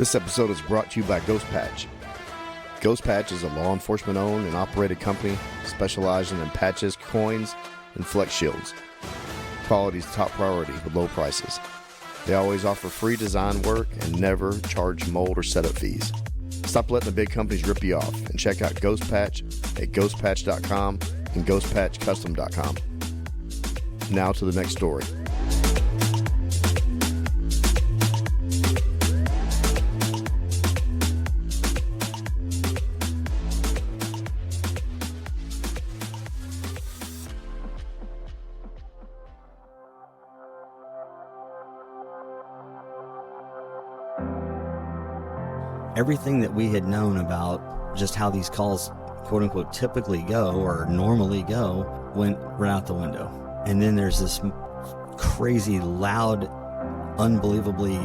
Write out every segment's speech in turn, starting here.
This episode is brought to you by Ghost Patch. Ghost Patch is a law enforcement owned and operated company specializing in patches, coins, and flex shields. Quality is top priority with low prices. They always offer free design work and never charge mold or setup fees. Stop letting the big companies rip you off and check out Ghost Patch at ghostpatch.com and ghostpatchcustom.com. Now to the next story. Everything that we had known about just how these calls, quote unquote, typically go or normally go went right out the window. And then there's this crazy, loud, unbelievably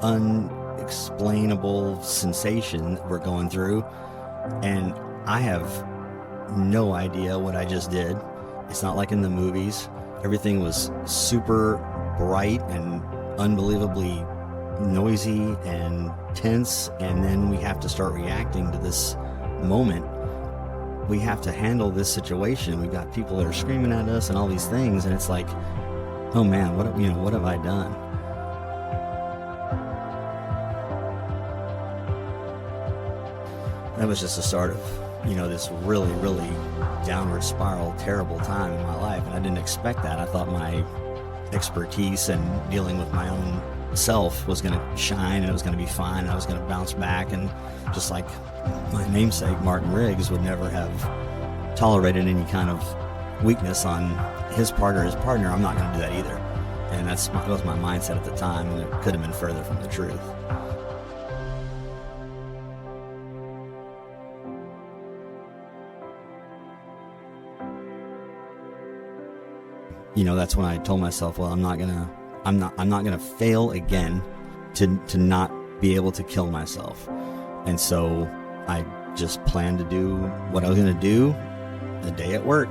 unexplainable sensation that we're going through. And I have no idea what I just did. It's not like in the movies. Everything was super bright and unbelievably noisy and tense, and then we have to start reacting to this moment. We have to handle this situation. We've got people that are screaming at us and all these things, and it's like, oh man, what have I done? That was just the start of, this really, really downward spiral, terrible time in my life, and I didn't expect that. I thought my expertise and dealing with my own self was going to shine, and it was going to be fine, and I was going to bounce back, and just like my namesake Martin Riggs would never have tolerated any kind of weakness on his part or his partner, I'm not going to do that either. And that was my mindset at the time, and it could have been further from the truth. That's when I told myself, well, I'm not gonna fail again to not be able to kill myself. And so I just planned to do what I was gonna do the day at work.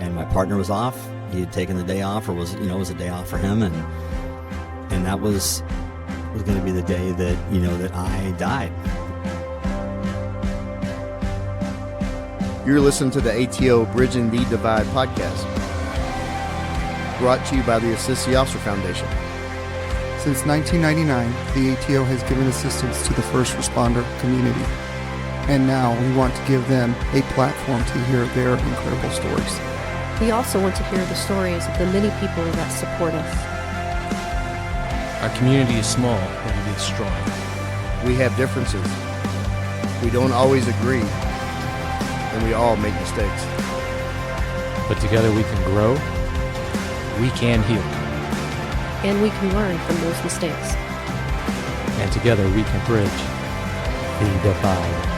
And my partner was off. He had taken the day off, or was a day off for him, and that was gonna be the day that that I died. You're listening to the ATO Bridging the Divide podcast, brought to you by the Assist the Officer Foundation. Since 1999, the ATO has given assistance to the first responder community, and now we want to give them a platform to hear their incredible stories. We also want to hear the stories of the many people that support us. Our community is small, but it is strong. We have differences. We don't always agree, and we all make mistakes. But together we can grow. We can heal. And we can learn from those mistakes. And together we can bridge the divide.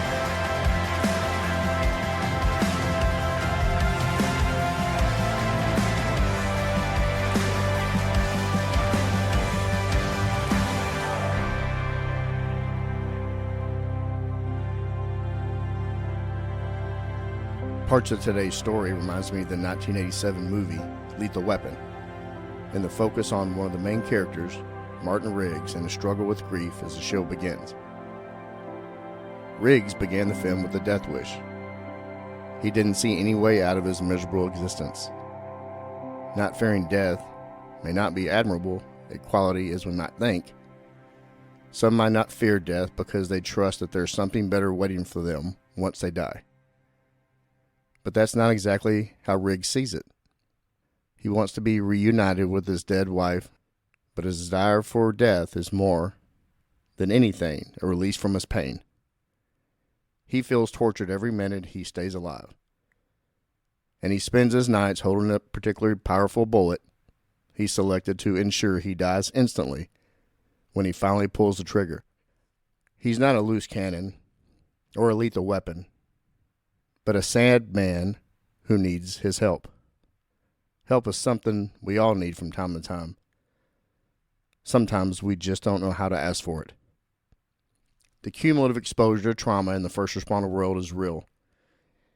Parts of today's story reminds me of the 1987 movie Lethal Weapon, and the focus on one of the main characters, Martin Riggs, and the struggle with grief as the show begins. Riggs began the film with a death wish. He didn't see any way out of his miserable existence. Not fearing death may not be admirable a quality as we might think. Some might not fear death because they trust that there's something better waiting for them once they die. But that's not exactly how Riggs sees it. He wants to be reunited with his dead wife, but his desire for death is more than anything a release from his pain. He feels tortured every minute he stays alive, and he spends his nights holding a particularly powerful bullet he selected to ensure he dies instantly when he finally pulls the trigger. He's not a loose cannon or a lethal weapon, but a sad man who needs his help. Help is something we all need from time to time. Sometimes we just don't know how to ask for it. The cumulative exposure to trauma in the first responder world is real,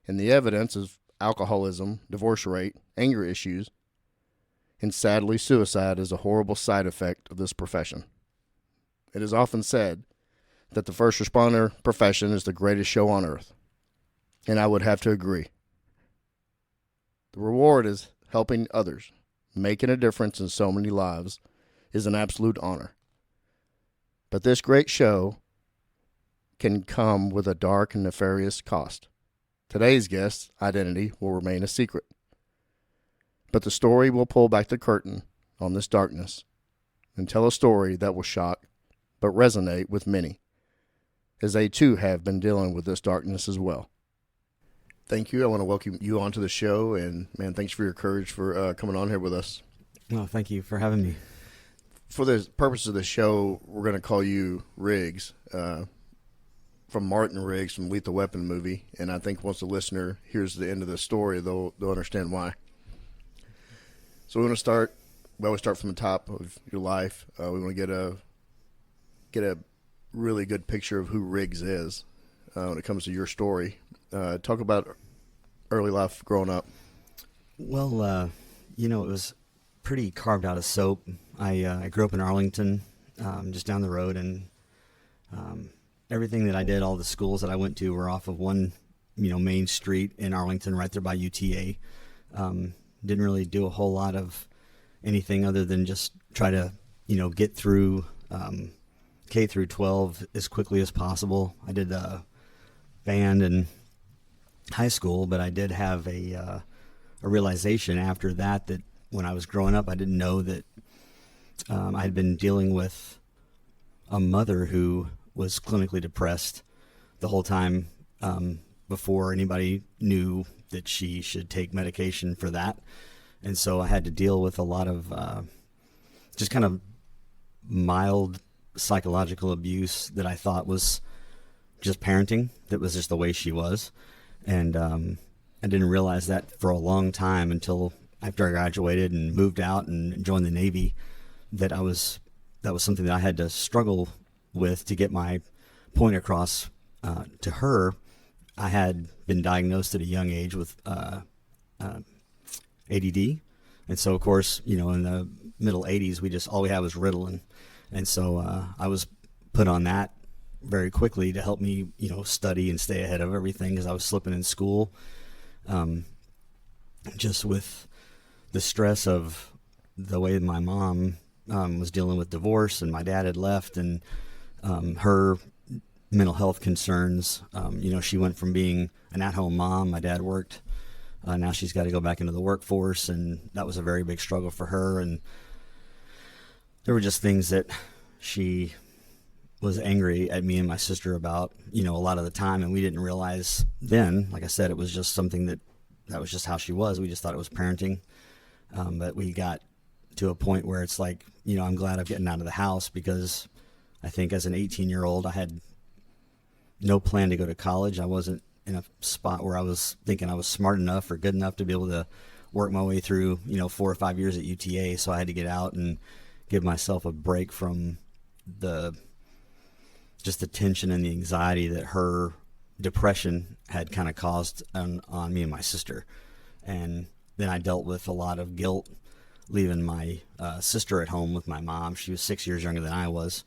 and the evidence of alcoholism, divorce rate, anger issues, and sadly suicide is a horrible side effect of this profession. It is often said that the first responder profession is the greatest show on earth. And I would have to agree. The reward is helping others, making a difference in so many lives, is an absolute honor. But this great show can come with a dark and nefarious cost. Today's guest's identity will remain a secret. But the story will pull back the curtain on this darkness and tell a story that will shock but resonate with many, as they too have been dealing with this darkness as well. Thank you. I want to welcome you onto the show, and man, thanks for your courage for coming on here with us. Well, thank you for having me. For the purpose of the show, we're going to call you Riggs, from Martin Riggs from Lethal Weapon movie, and I think once the listener hears the end of the story, they'll understand why. So we want to start. We always start from the top of your life. We want to get a really good picture of who Riggs is when it comes to your story. Talk about early life growing up. Well, it was pretty carved out of soap. I grew up in Arlington, just down the road, and everything that I did, all the schools that I went to were off of one, main street in Arlington, right there by UTA. Didn't really do a whole lot of anything other than just try to, get through K through 12 as quickly as possible. I did band in high school, but I did have a realization after that when I was growing up, I didn't know that I had been dealing with a mother who was clinically depressed the whole time before anybody knew that she should take medication for that. And so I had to deal with a lot of just kind of mild psychological abuse that I thought was just parenting, that was just the way she was. And I didn't realize that for a long time until after I graduated and moved out and joined the Navy, that was something that I had to struggle with to get my point across to her. I had been diagnosed at a young age with ADD. And so, of course, in the middle 80s, all we had was Ritalin. And so I was put on that very quickly to help me, study and stay ahead of everything because I was slipping in school. Just with the stress of the way my mom was dealing with divorce and my dad had left, and her mental health concerns. She went from being an at-home mom. My dad worked. Now she's got to go back into the workforce, and that was a very big struggle for her. And there were just things that she was angry at me and my sister about, a lot of the time, and we didn't realize then. Like I said, it was just something that was just how she was. We just thought it was parenting. But we got to a point where it's like, I'm glad I'm getting out of the house, because I think as an 18-year-old, I had no plan to go to college. I wasn't in a spot where I was thinking I was smart enough or good enough to be able to work my way through, 4 or 5 years at UTA. So I had to get out and give myself a break from the tension and the anxiety that her depression had kind of caused on me and my sister. And then I dealt with a lot of guilt leaving my sister at home with my mom. She was 6 years younger than I was.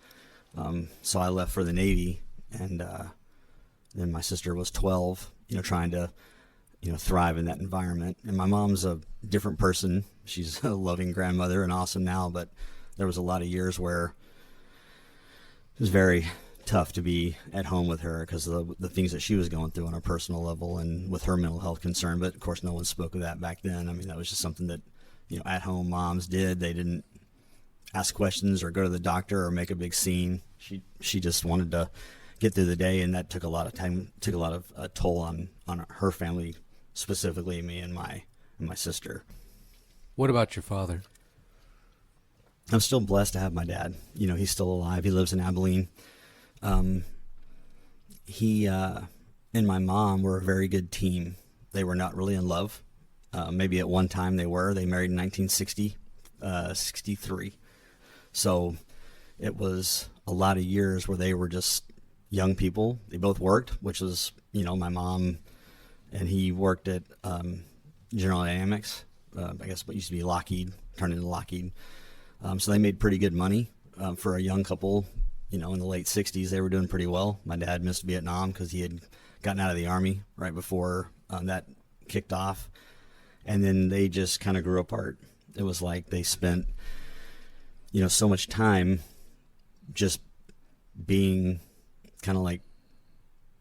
So I left for the Navy, and then my sister was 12, trying to, thrive in that environment. And my mom's a different person. She's a loving grandmother and awesome now, but there was a lot of years where it was very tough to be at home with her because of the things that she was going through on a personal level and with her mental health concern. But of course, no one spoke of that back then. I mean, that was just something that, at-home moms did. They didn't ask questions or go to the doctor or make a big scene. She just wanted to get through the day, and that took a lot of time, took a lot of toll on her family, specifically me and my sister. What about your father? I'm still blessed to have my dad. He's still alive. He lives in Abilene. He and my mom were a very good team. They were not really in love. Maybe at one time they were. They married in 1963. So it was a lot of years where they were just young people. They both worked, which was, my mom and he worked at General Dynamics. I guess what used to be Lockheed, turned into Lockheed. So they made pretty good money for a young couple, in the late 60s, they were doing pretty well. My dad missed Vietnam because he had gotten out of the Army right before that kicked off. And then they just kind of grew apart. It was like they spent, so much time just being kind of like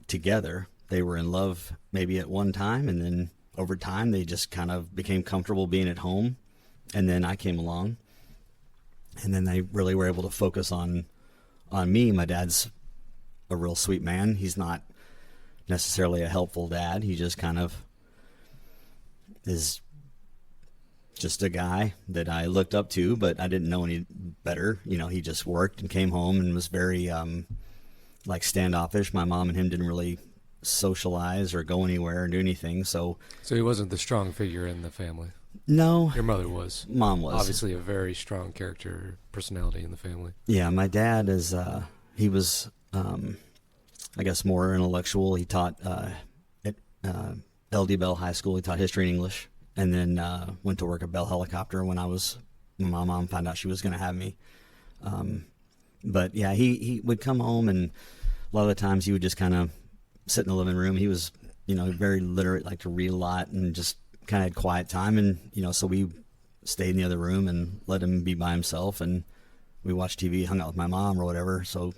together. They were in love maybe at one time, and then over time they just kind of became comfortable being at home. And then I came along, and then they really were able to focus on me. My dad's a real sweet man. He's not necessarily a helpful dad. He just kind of is just a guy that I looked up to, but I didn't know any better. He just worked and came home and was very like standoffish. My mom and him didn't really socialize or go anywhere or do anything. So he wasn't the strong figure in the family. No. Your mother was. Mom was. Obviously a very strong character, personality in the family. Yeah, my dad is, he was, I guess, more intellectual. He taught at LD Bell High School. He taught history and English, and then went to work at Bell Helicopter when my mom found out she was going to have me. But yeah, he would come home, and a lot of the times he would just kind of sit in the living room. He was, very literate, liked to read a lot, and just kind of had quiet time. And, so we stayed in the other room and let him be by himself, and we watched TV, hung out with my mom or whatever. So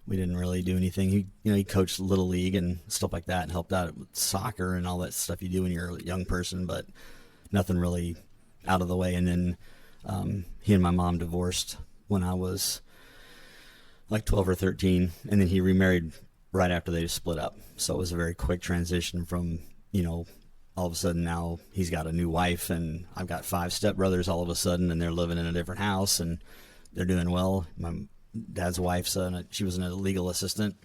we didn't really do anything. He coached Little League and stuff like that, and helped out with soccer and all that stuff you do when you're a young person, but nothing really out of the way. And then he and my mom divorced when I was like 12 or 13, and then he remarried right after they split up. So it was a very quick transition from, all of a sudden now he's got a new wife, and I've got 5 stepbrothers all of a sudden, and they're living in a different house, and they're doing well. My dad's wife's she was a legal assistant,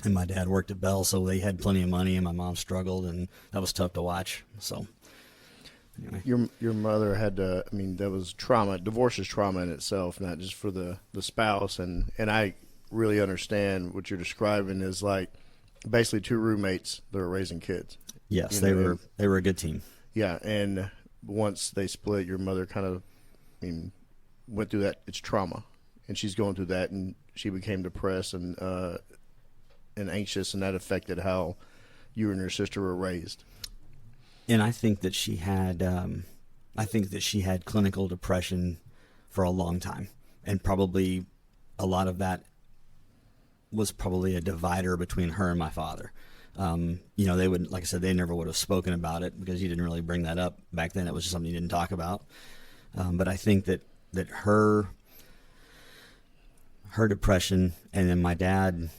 and my dad worked at Bell, so they had plenty of money, and my mom struggled, and that was tough to watch. So anyway. Your mother had to, that was trauma. Divorce is trauma in itself, not just for the spouse. And I really understand what you're describing is like basically 2 roommates that are raising kids. Yes, they were a good team. Yeah, and once they split, your mother kind of, went through that. It's trauma, and she's going through that, and she became depressed and anxious, and that affected how you and your sister were raised. And I think that she had, clinical depression for a long time, and probably a lot of that was probably a divider between her and my father. They would, like I said, they never would have spoken about it because you didn't really bring that up back then. It was just something you didn't talk about. But I think that her depression, and then my dad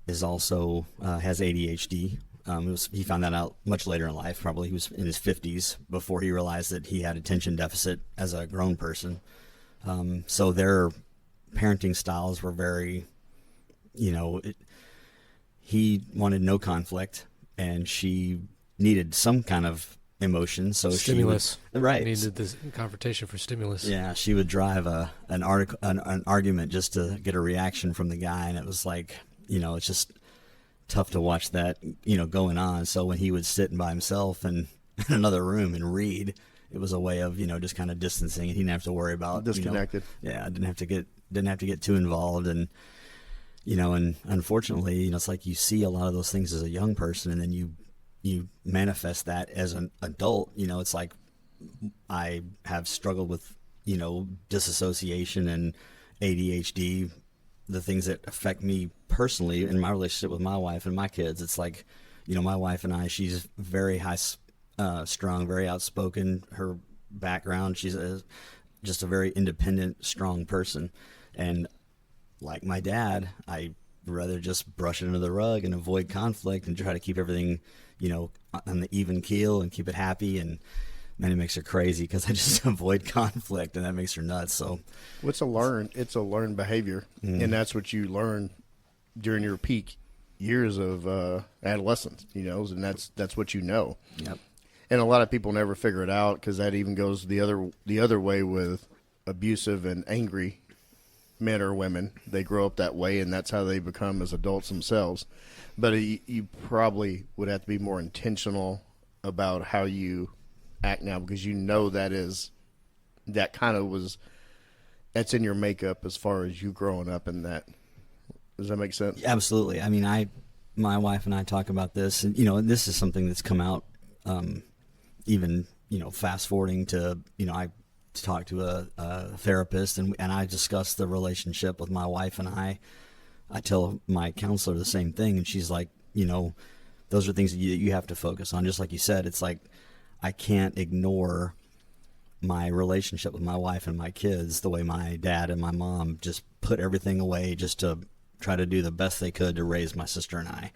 is also has ADHD. He found that out much later in life. Probably he was in his 50s before he realized that he had attention deficit as a grown person. So their parenting styles were very, he wanted no conflict, and she needed some kind of emotion. So stimulus. Right. Needed this confrontation for stimulus. Yeah, she would drive an argument just to get a reaction from the guy, and it was like, it's just tough to watch that, going on. So when he would sit by himself in another room and read, it was a way of, just kind of distancing, and he didn't have to worry about disconnected. Yeah, didn't have to get too involved. And and unfortunately, it's like you see a lot of those things as a young person, and then you manifest that as an adult. It's like I have struggled with, disassociation and ADHD, the things that affect me personally in my relationship with my wife and my kids. It's like, my wife and I, she's very high strung, very outspoken. Her background, she's just a very independent, strong person. And like my dad, I rather just brush it under the rug and avoid conflict and try to keep everything, on the even keel and keep it happy. And man, it makes her crazy because I just avoid conflict, and that makes her nuts. So it's a learned behavior, and that's what you learn during your peak years of adolescence, and that's what you know. Yep. And a lot of people never figure it out because that even goes the other way with abusive and angry men or women. They grow up that way, and that's how they become as adults themselves. But you probably would have to be more intentional about how you act now, because that's in your makeup as far as you growing up in that Does that make sense? Absolutely. I mean, my wife and I talk about this, and this is something that's come out, even fast forwarding to I talked to a therapist, and I discussed the relationship with my wife, and I tell my counselor the same thing, and she's like, those are things that you have to focus on. Just like you said, it's like I can't ignore my relationship with my wife and my kids the way my dad and my mom just put everything away just to try to do the best they could to raise my sister and I.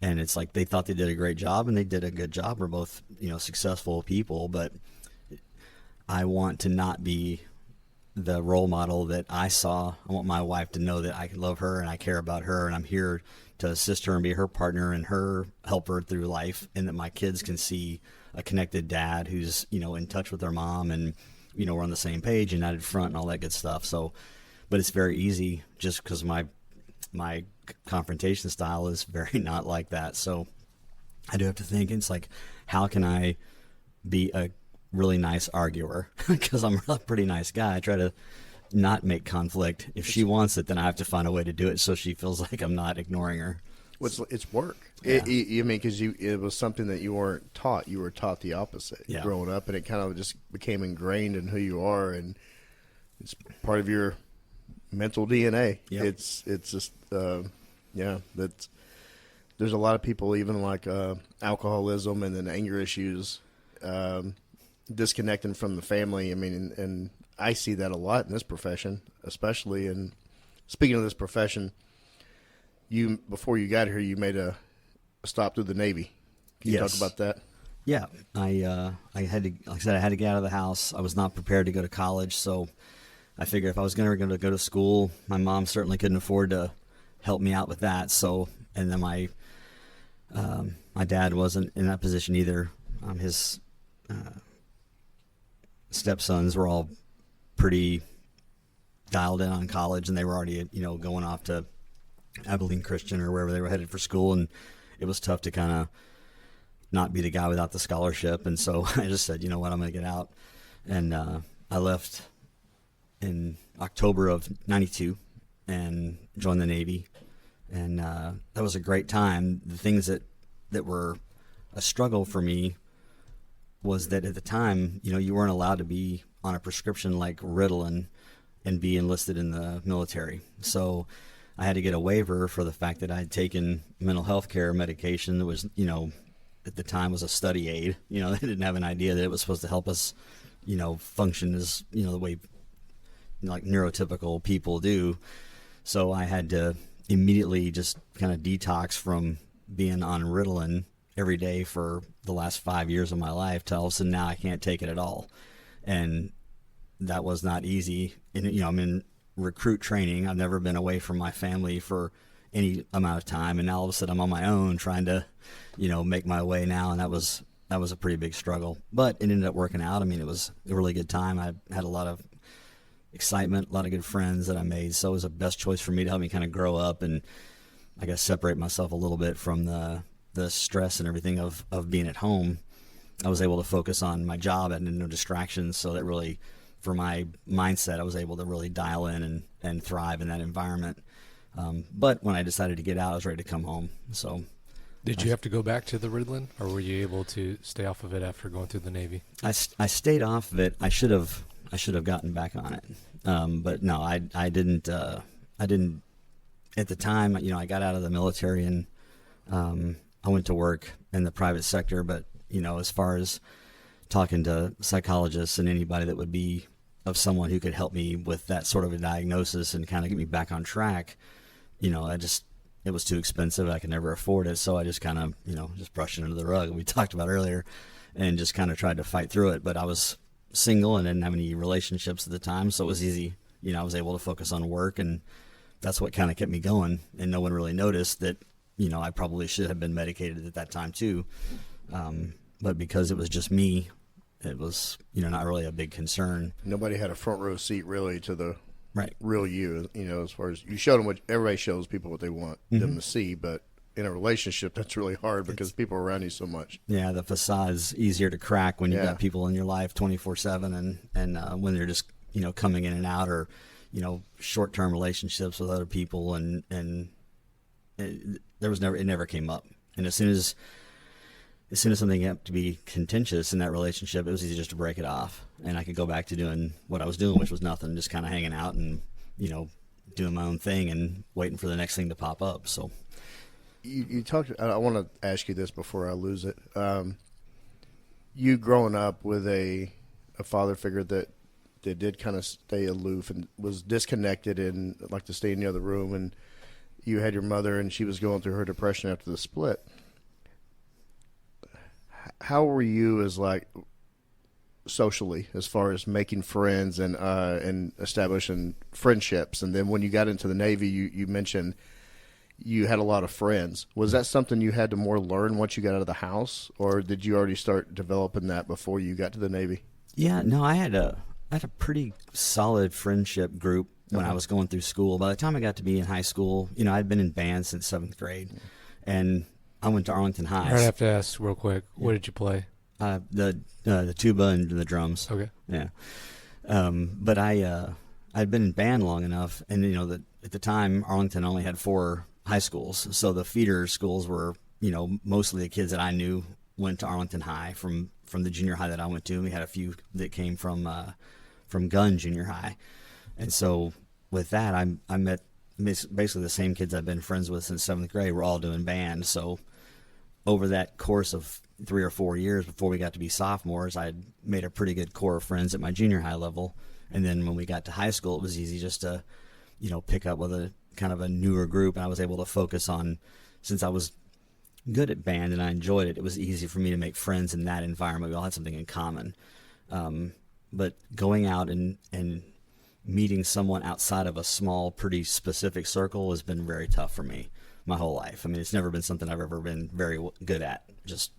And it's like they thought they did a great job, and they did a good job. We're both, successful people, but I want to not be the role model that I saw. I want my wife to know that I love her and I care about her, and I'm here to assist her and be her partner and her help her through life, and that my kids can see a connected dad who's, in touch with their mom, and, we're on the same page, united front, and all that good stuff. So, but it's very easy just because my confrontation style is very not like that. So I do have to think, it's like, how can I be a really nice arguer? Because I'm a pretty nice guy. I try to not make conflict. If she wants it, then I have to find a way to do it so she feels like I'm not ignoring her. It's work. Yeah. Because it was something that you weren't taught. You were taught the opposite growing up, and it kind of just became ingrained in who you are, and it's part of your mental DNA. Yep. It's just that's there's a lot of people, even like alcoholism and then anger issues, disconnecting from the family. I mean, and I see that a lot in this profession, especially. And speaking of this profession, before you got here, you made a stop through the Navy. Can you talk about that? Yeah, I had to, like I said, I had to get out of the house. I was not prepared to go to college, so I figured if I was going to go to school, my mom certainly couldn't afford to help me out with that. So, and then my dad wasn't in that position either. His stepsons were all pretty dialed in on college, and they were already, going off to Abilene Christian or wherever they were headed for school, and it was tough to kind of not be the guy without the scholarship. And so I just said, you know what, I'm going to get out. And I left in October of '92 and joined the Navy, and that was a great time. The things that were a struggle for me was that at the time, you weren't allowed to be on a prescription like Ritalin and be enlisted in the military. So I had to get a waiver for the fact that I had taken mental health care medication that was, at the time was a study aid. They didn't have an idea that it was supposed to help us, function as, the way like neurotypical people do. So I had to immediately just kind of detox from being on Ritalin every day for the last 5 years of my life to all of a sudden now I can't take it at all. And that was not easy. And, I'm in recruit training. I've never been away from my family for any amount of time. And now all of a sudden I'm on my own trying to, make my way now. And that was a pretty big struggle, but it ended up working out. I mean, it was a really good time. I had a lot of excitement, a lot of good friends that I made. So it was the best choice for me to help me kind of grow up and I guess separate myself a little bit from the stress and everything of being at home. I was able to focus on my job and no distractions. So that really, for my mindset, I was able to really dial in and thrive in that environment. But when I decided to get out, I was ready to come home. So, did you have to go back to the Ritalin, or were you able to stay off of it after going through the Navy? I stayed off of it. I should have gotten back on it. But no, I didn't. I didn't at the time. I got out of the military and I went to work in the private sector. But as far as talking to psychologists and anybody that would be of someone who could help me with that sort of a diagnosis and kind of get me back on track, it was too expensive. I could never afford it. So I just kind of, just brushed it under the rug we talked about earlier and just kind of tried to fight through it. But I was single and didn't have any relationships at the time. So it was easy. I was able to focus on work, and that's what kind of kept me going. And no one really noticed that, I probably should have been medicated at that time too. But because it was just me, it was, not really a big concern. Nobody had a front row seat really to the right real you, as far as you showed them what everybody shows people what they want them to see. But in a relationship, that's really hard because people are around you so much. Yeah, the facade's easier to crack when you've got people in your life 24/7 and when they're just, coming in and out, or, short-term relationships with other people, and it never came up. And as soon as something got to be contentious in that relationship, it was easy just to break it off, and I could go back to doing what I was doing, which was nothing, just kind of hanging out and doing my own thing and waiting for the next thing to pop up. So you talked. I want to ask you this before I lose it. You growing up with a father figure that did kind of stay aloof and was disconnected and like to stay in the other room, and you had your mother and she was going through her depression after the split. How were you as like socially as far as making friends and establishing friendships? And then when you got into the Navy, you mentioned you had a lot of friends. Was that something you had to more learn once you got out of the house, or did you already start developing that before you got to the Navy? Yeah, no, I had a pretty solid friendship group when I was going through school. By the time I got to be in high school, I'd been in band since 7th grade, and I went to Arlington High. I have to ask real quick, what did you play? The tuba and the drums. Okay. Yeah. But I'd been in band long enough, and that at the time Arlington only had 4 high schools, so the feeder schools were mostly the kids that I knew went to Arlington High from the junior high that I went to. We had a few that came from Gunn Junior High, and so with that I met basically the same kids I've been friends with since 7th grade. We're all doing band, so over that course of 3 or 4 years before we got to be sophomores, I'd made a pretty good core of friends at my junior high level. And then when we got to high school, it was easy just to, pick up with a kind of a newer group. And I was able to focus on, since I was good at band and I enjoyed it, it was easy for me to make friends in that environment. We all had something in common. But going out and meeting someone outside of a small, pretty specific circle has been very tough for me my whole life. I mean, it's never been something I've ever been very good at. Just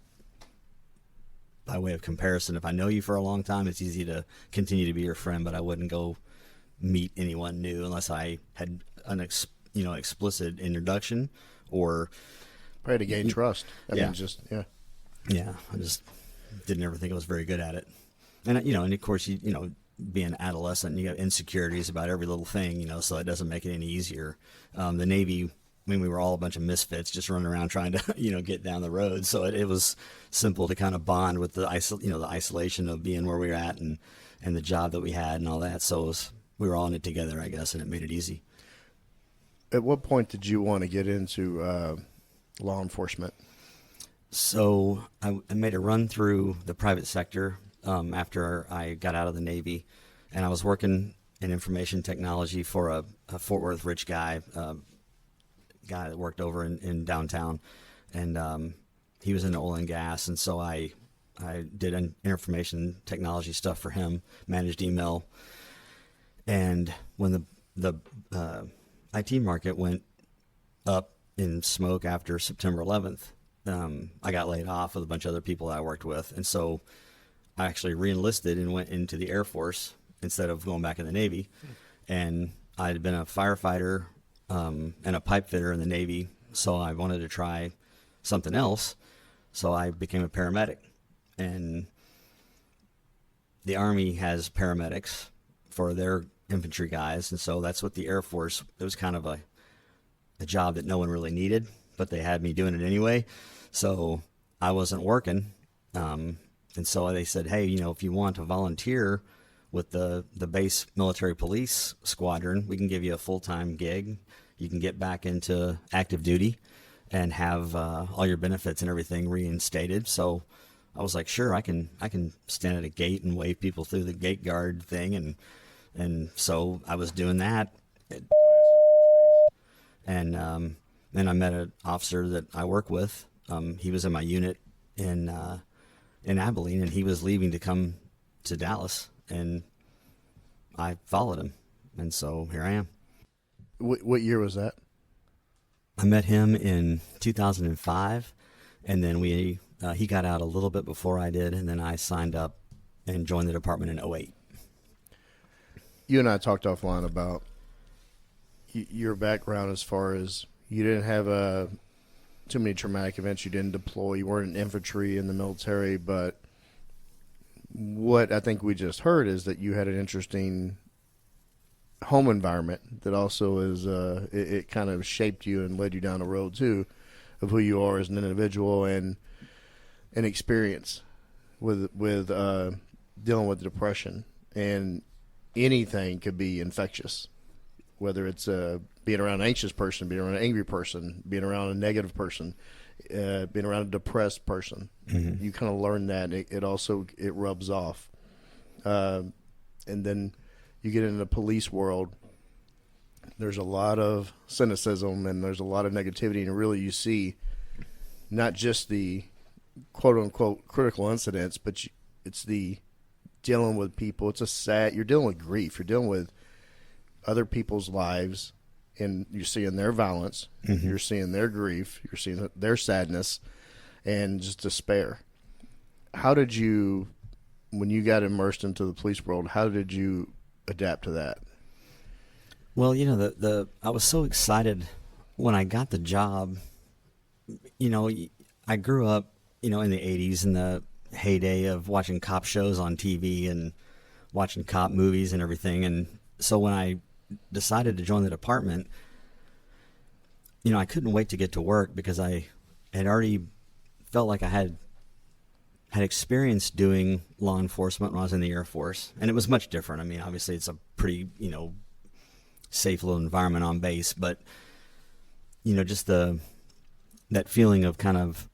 by way of comparison, if I know you for a long time, it's easy to continue to be your friend, but I wouldn't go meet anyone new unless I had an explicit introduction or probably to gain trust. I yeah. mean, just Yeah, I just didn't ever think I was very good at it. And and of course, being adolescent, you have insecurities about every little thing, so that doesn't make it any easier. The Navy, we were all a bunch of misfits just running around trying to, get down the road. So it was simple to kind of bond with the isolation of being where we were at and the job that we had and all that. So we were all in it together, I guess, and it made it easy. At what point did you want to get into law enforcement? So I made a run through the private sector after I got out of the Navy, and I was working in information technology for a Fort Worth rich guy that worked over in downtown, and he was in oil and gas, and so I did information technology stuff for him, managed email, and when the IT market went up in smoke after September 11th, I got laid off with a bunch of other people that I worked with, and so I actually re-enlisted and went into the Air Force instead of going back in the Navy, and I had been a firefighter and a pipe fitter in the Navy, so I wanted to try something else, so I became a paramedic. And the Army has paramedics for their infantry guys, and so that's what the Air Force, it was kind of a job that no one really needed, but they had me doing it anyway, so I wasn't working, and so they said, hey, if you want to volunteer with the base military police squadron, we can give you a full-time gig. You can get back into active duty and have all your benefits and everything reinstated. So I was like, sure, I can stand at a gate and wave people through the gate guard thing, and so I was doing that. And then I met an officer that I work with. He was in my unit in Abilene, and he was leaving to come to Dallas, and I followed him, and so here I am. What year was that? I met him in 2005, and then he got out a little bit before I did, and then I signed up and joined the department in 2008. You and I talked offline about your background as far as you didn't have too many traumatic events. You didn't deploy. You weren't in infantry in the military, but what I think we just heard is that you had an interesting home environment that also is it kind of shaped you and led you down the road too of who you are as an individual and an experience with dealing with depression. And anything could be infectious, whether it's being around an anxious person, being around an angry person, being around a negative person, being around a depressed person. You kind of learn that. It also rubs off. And then you get into the police world, there's a lot of cynicism and there's a lot of negativity, and really you see not just the quote-unquote critical incidents, but it's the dealing with people. You're dealing with grief. You're dealing with other people's lives, and you're seeing their violence. You're seeing their grief. You're seeing their sadness and just despair. How did you, when you got immersed into the police world, how did you adapt to that? Well, you know, I was so excited when I got the job. You know, I grew up, you know, in the 80s, in the heyday of watching cop shows on TV and watching cop movies and everything. And so when I decided to join the department, you know, I couldn't wait to get to work because I had already felt like I had experience doing law enforcement when I was in the Air Force. And it was much different. I mean, obviously it's a pretty, you know, safe little environment on base, but, you know, just that feeling of kind of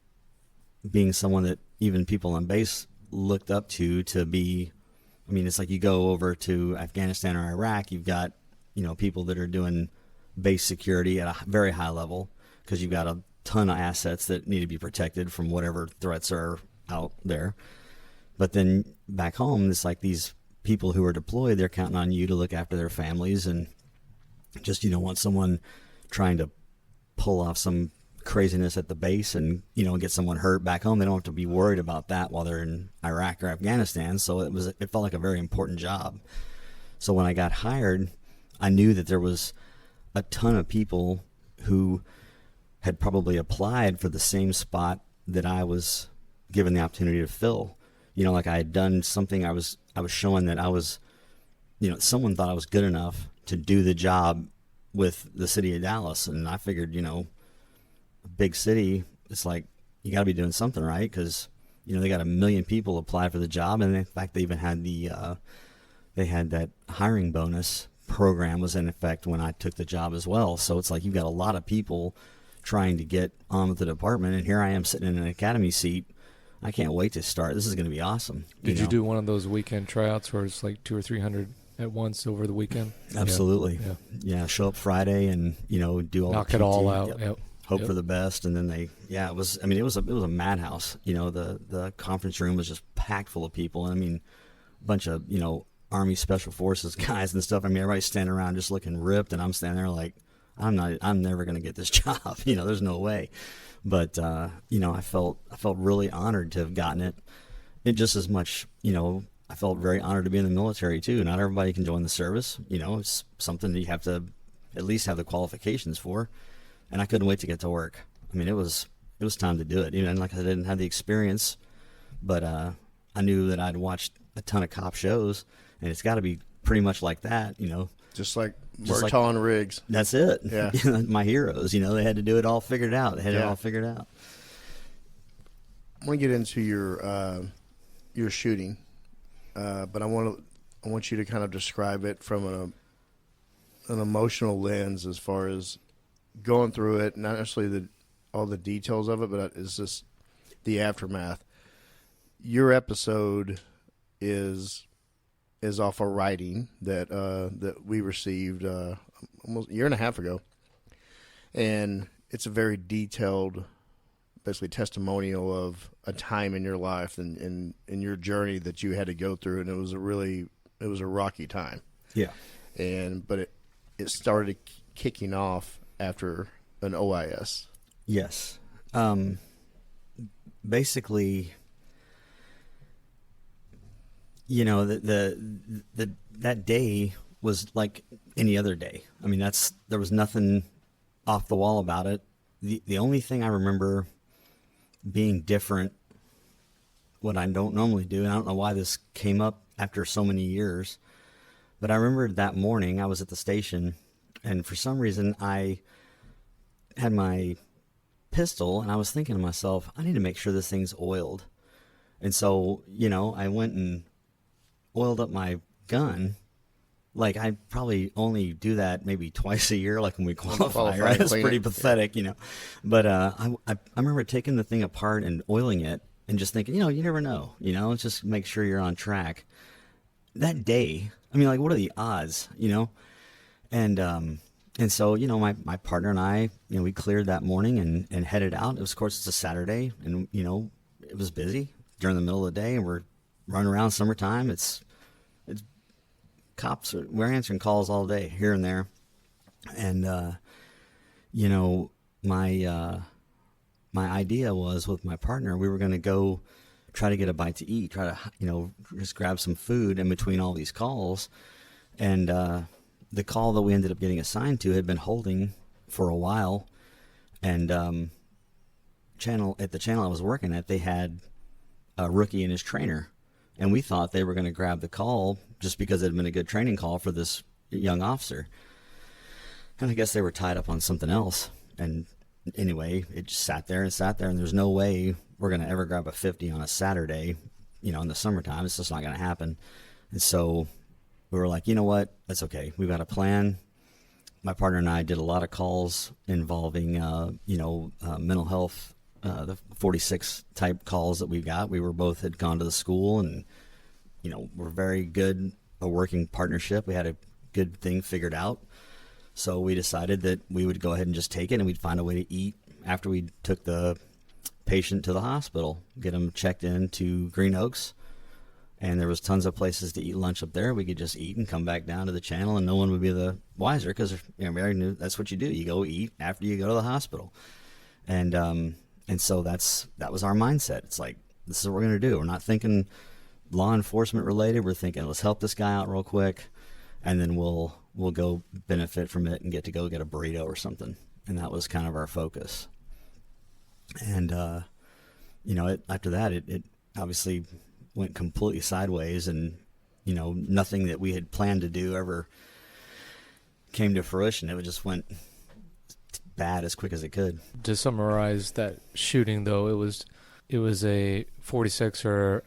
being someone that even people on base looked up to be, I mean, it's like you go over to Afghanistan or Iraq, you've got, you know, people that are doing base security at a very high level because you've got a ton of assets that need to be protected from whatever threats are out there. But then back home, it's like these people who are deployed, they're counting on you to look after their families, and just, you know, want someone trying to pull off some craziness at the base and, you know, get someone hurt back home. They don't have to be worried about that while they're in Iraq or Afghanistan. So it felt like a very important job. So when I got hired, I knew that there was a ton of people who had probably applied for the same spot that I was given the opportunity to fill. You know, like I had done something, I was showing that I was, you know, someone thought I was good enough to do the job with the city of Dallas. And I figured, you know, a big city, it's like, you got to be doing something right, because, you know, they got 1 million people apply for the job. And in fact, they even had they had that hiring bonus program was in effect when I took the job as well. So it's like, you've got a lot of people trying to get on with the department. And here I am sitting in an academy seat. I can't wait to start. This is going to be awesome. Did you do one of those weekend tryouts where it's like 200 or 300 at once over the weekend? Absolutely. Yeah. Show up Friday and, you know, do all knock the PT, it all out. Yep. Hope for the best. And then it was a madhouse. You know, the conference room was just packed full of people. And I mean, a bunch of, you know, Army Special Forces guys and stuff. I mean, everybody's standing around just looking ripped, and I'm standing there like, I'm never going to get this job. You know, there's no way. But, you know, I felt really honored to have gotten it. It just as much, you know, I felt very honored to be in the military too. Not everybody can join the service. You know, it's something that you have to at least have the qualifications for. And I couldn't wait to get to work. I mean, it was time to do it. You know, and like I said, I didn't have the experience, but I knew that I'd watched a ton of cop shows, and it's got to be pretty much like that, you know. Just like Murtaugh and Riggs. That's it. Yeah. My heroes, you know, they had to do it all figured out. They had it all figured out. I want to get into your shooting, but I want you to kind of describe it from an emotional lens, as far as going through it, not necessarily all the details of it, but it's just the aftermath. Your episode is off a writing that we received almost a year and a half ago, and it's a very detailed, basically testimonial of a time in your life and in your journey that you had to go through, and it was a rocky time. Yeah, but it started kicking off after an OIS. Yes, basically. You know, that day was like any other day. I mean, there was nothing off the wall about it. The only thing I remember being different, what I don't normally do, and I don't know why this came up after so many years, But I remember that morning I was at the station, and for some reason I had my pistol, and I was thinking to myself, I need to make sure this thing's oiled. And so, I went and oiled up my gun. Like, I probably only do that maybe twice a year, like when we qualify, right? It's pretty pathetic, But I remember taking the thing apart and oiling it and just thinking, you never know, just make sure you're on track. That day, I mean, like, what are the odds, And so, my partner and I, we cleared that morning and headed out. Of course, it's a Saturday, and, it was busy during the middle of the day, and we're running around summertime. It's cops, we're answering calls all day here and there. And, my idea was with my partner, we were going to go try to get a bite to eat, try to, just grab some food in between all these calls. And, the call that we ended up getting assigned to had been holding for a while, and at the channel I was working at, they had a rookie and his trainer, and we thought they were going to grab the call just because it had been a good training call for this young officer. And I guess they were tied up on something else. And anyway, it just sat there, and there's no way we're going to ever grab a 50 on a Saturday, in the summertime. It's just not going to happen. And so we were like, you know what? That's okay. We've got a plan. My partner and I did a lot of calls involving, mental health, the 46 type calls that we got. We had gone to the school, and, we're very good, a working partnership. We had a good thing figured out. So we decided that we would go ahead and just take it, and we'd find a way to eat after we took the patient to the hospital, get him checked into Green Oaks. And there was tons of places to eat lunch up there. We could just eat and come back down to the channel, and no one would be the wiser, because we already knew that's what you do. You go eat after you go to the hospital. And so that was our mindset. It's like, this is what we're going to do. We're not thinking law enforcement related. We're thinking, let's help this guy out real quick, and then we'll go benefit from it and get to go get a burrito or something. And that was kind of our focus. And, after that, it obviously went completely sideways, and, nothing that we had planned to do ever came to fruition. It just went bad as quick as it could. To summarize that shooting, though, it was a 46 or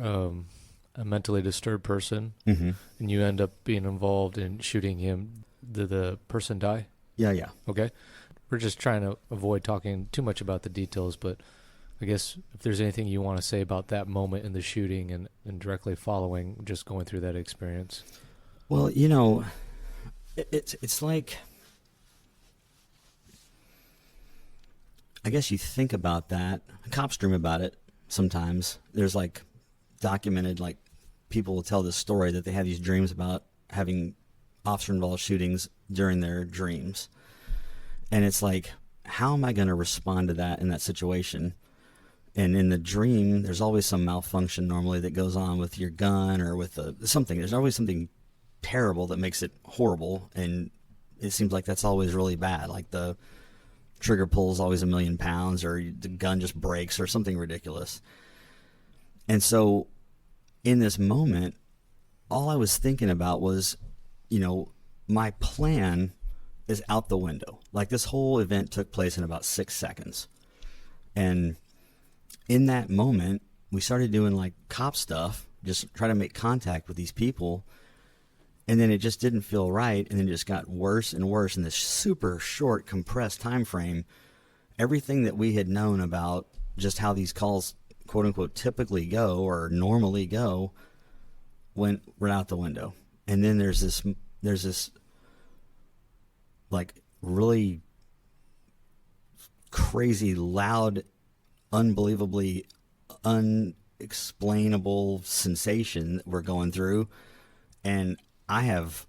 a mentally disturbed person, mm-hmm. and you end up being involved in shooting him. Did the person die? Yeah. Okay. We're just trying to avoid talking too much about the details, but I guess if there's anything you want to say about that moment in the shooting and directly following, just going through that experience. Well, it's like, I guess you think about that. Cops dream about it sometimes. There's like documented, like, people will tell this story that they have these dreams about having officer-involved shootings during their dreams. And it's like, how am I going to respond to that in that situation? And in the dream, there's always some malfunction normally that goes on with your gun or with something. There's always something terrible that makes it horrible, and it seems like that's always really bad. Like the trigger pull is always 1,000,000 pounds, or the gun just breaks, or something ridiculous. And so in this moment, all I was thinking about was, my plan is out the window. Like, this whole event took place in about 6 seconds. And in that moment, we started doing like cop stuff, just try to make contact with these people. And then it just didn't feel right. And then it just got worse and worse in this super short, compressed time frame. Everything that we had known about just how these calls, quote unquote, typically go or normally go, went right out the window. And then there's this like really crazy, loud, unbelievably unexplainable sensation that we're going through. And I have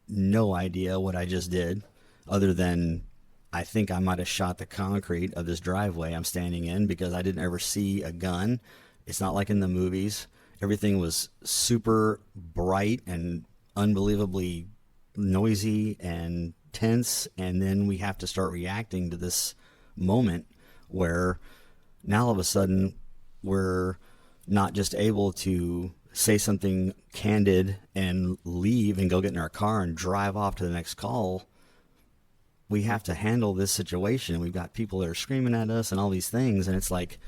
no idea what I just did, other than I think I might have shot the concrete of this driveway I'm standing in, because I didn't ever see a gun. It's not like in the movies. Everything was super bright and unbelievably noisy and tense. And then we have to start reacting to this moment where now all of a sudden we're not just able to say something candid and leave and go get in our car and drive off to the next call. We have to handle this situation. We've got people that are screaming at us and all these things. And it's like,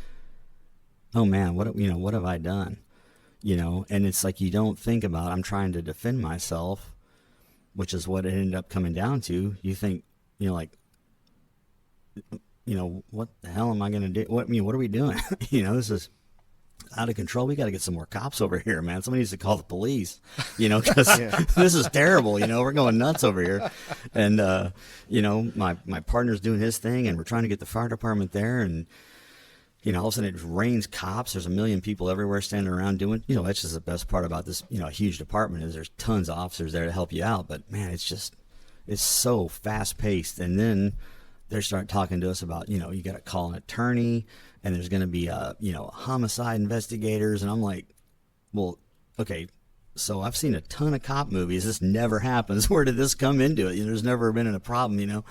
oh man, what have I done? And it's like, you don't think about, I'm trying to defend myself, which is what it ended up coming down to. You think, what the hell am I going to do? What are we doing? This is out of control. We got to get some more cops over here, man. Somebody needs to call the police, because this is terrible. We're going nuts over here. And, my partner's doing his thing, and we're trying to get the fire department there. And, all of a sudden it rains cops. There's a million people everywhere standing around doing, that's just the best part about this, huge department is there's tons of officers there to help you out. But man, it's so fast paced. And then they start talking to us about, you got to call an attorney, and there's going to be homicide investigators. And I'm like, well, okay, so I've seen a ton of cop movies. This never happens. Where did this come into it? There's never been a problem,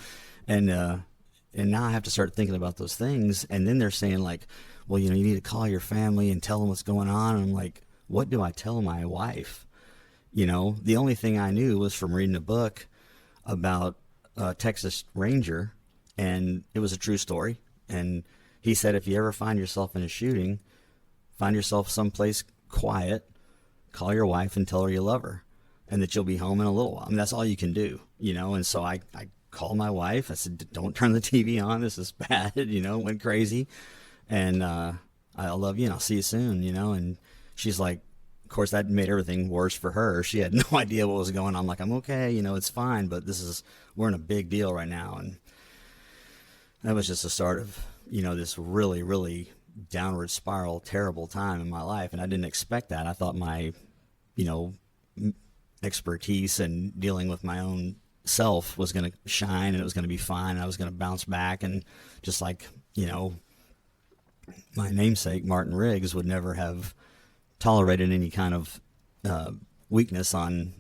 and now I have to start thinking about those things. And then they're saying like, well, you need to call your family and tell them what's going on. And I'm like, what do I tell my wife? The only thing I knew was from reading a book about a Texas Ranger, and it was a true story. And he said, if you ever find yourself in a shooting, find yourself someplace quiet, call your wife and tell her you love her and that you'll be home in a little while. I mean, that's all you can do, And so I called my wife. I said, don't turn the TV on. This is bad. Went crazy. And I love you and I'll see you soon, And she's like, of course, that made everything worse for her. She had no idea what was going on. I'm like, I'm okay. It's fine. But we're in a big deal right now. And that was just the start of, this really, really downward spiral, terrible time in my life. And I didn't expect that. I thought my, expertise and dealing with my own self was going to shine, and it was going to be fine, and I was going to bounce back. And just like, my namesake, Martin Riggs, would never have tolerated any kind of weakness on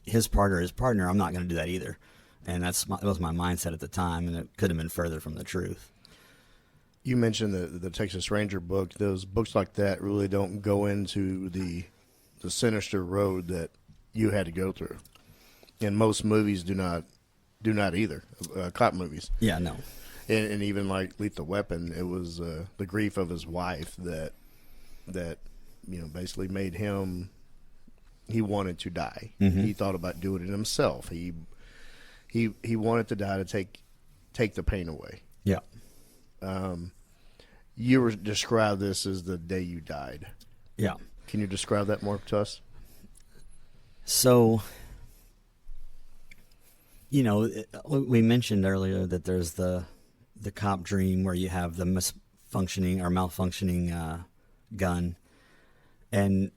his part or his partner. I'm not going to do that either. And that was my mindset at the time, and it could have been further from the truth. You mentioned the Texas Ranger book. Those books like that really don't go into the sinister road that you had to go through. And most movies do not either, cop movies. Yeah, no. And even like Lethal Weapon, it was the grief of his wife that basically made him, he wanted to die. Mm-hmm. He thought about doing it himself. He wanted to die to take the pain away. Yeah. You described this as the day you died. Yeah. Can you describe that more to us? So, we mentioned earlier that there's the cop dream where you have the malfunctioning gun. And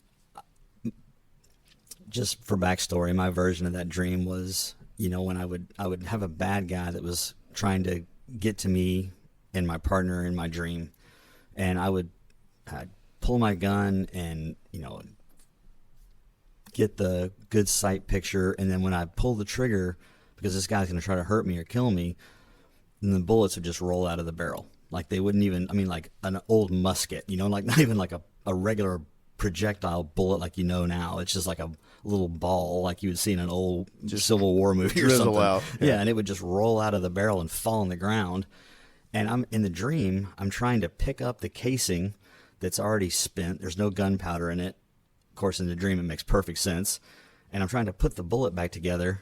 just for backstory, my version of that dream was, when I would have a bad guy that was trying to get to me and my partner in my dream, and I'd pull my gun and get the good sight picture, and then when I pull the trigger, because this guy's going to try to hurt me or kill me, and the bullets would just roll out of the barrel. Like they wouldn't even, like an old musket, like not even like a regular projectile bullet like now. It's just like a little ball like you would see in an old Civil War movie or something. Out. Yeah, and it would just roll out of the barrel and fall on the ground. And I'm in the dream, I'm trying to pick up the casing that's already spent. There's no gunpowder in it. Of course, in the dream, it makes perfect sense. And I'm trying to put the bullet back together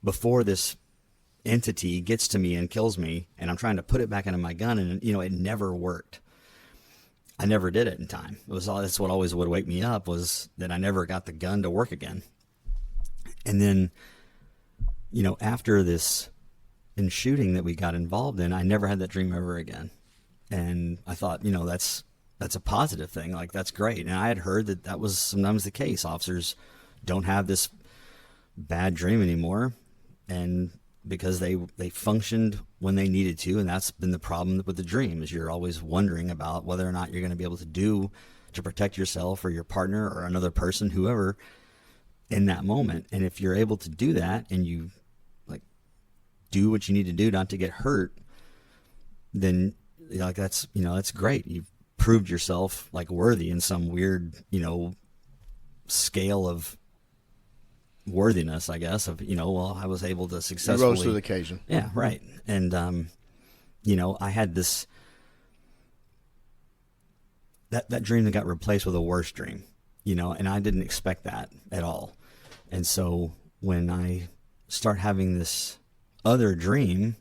before this entity gets to me and kills me. And I'm trying to put it back into my gun, and it never worked. I never did it in time. That's what always would wake me up, was that I never got the gun to work again. And then, after this in shooting that we got involved in, I never had that dream ever again. And I thought, that's a positive thing. Like, that's great. And I had heard that was sometimes the case. Officers don't have this bad dream anymore, and because they functioned when they needed to. And that's been the problem with the dream, is you're always wondering about whether or not you're going to be able to protect yourself or your partner or another person, whoever, in that moment. And if you're able to do that, and you do what you need to do not to get hurt, then that's great. You've proved yourself worthy in some weird, scale of worthiness, I guess, of, well, I was able to You successfully rose to the occasion. Yeah, right. And I had this that dream that got replaced with a worse dream, and I didn't expect that at all. And so when I start having this other dream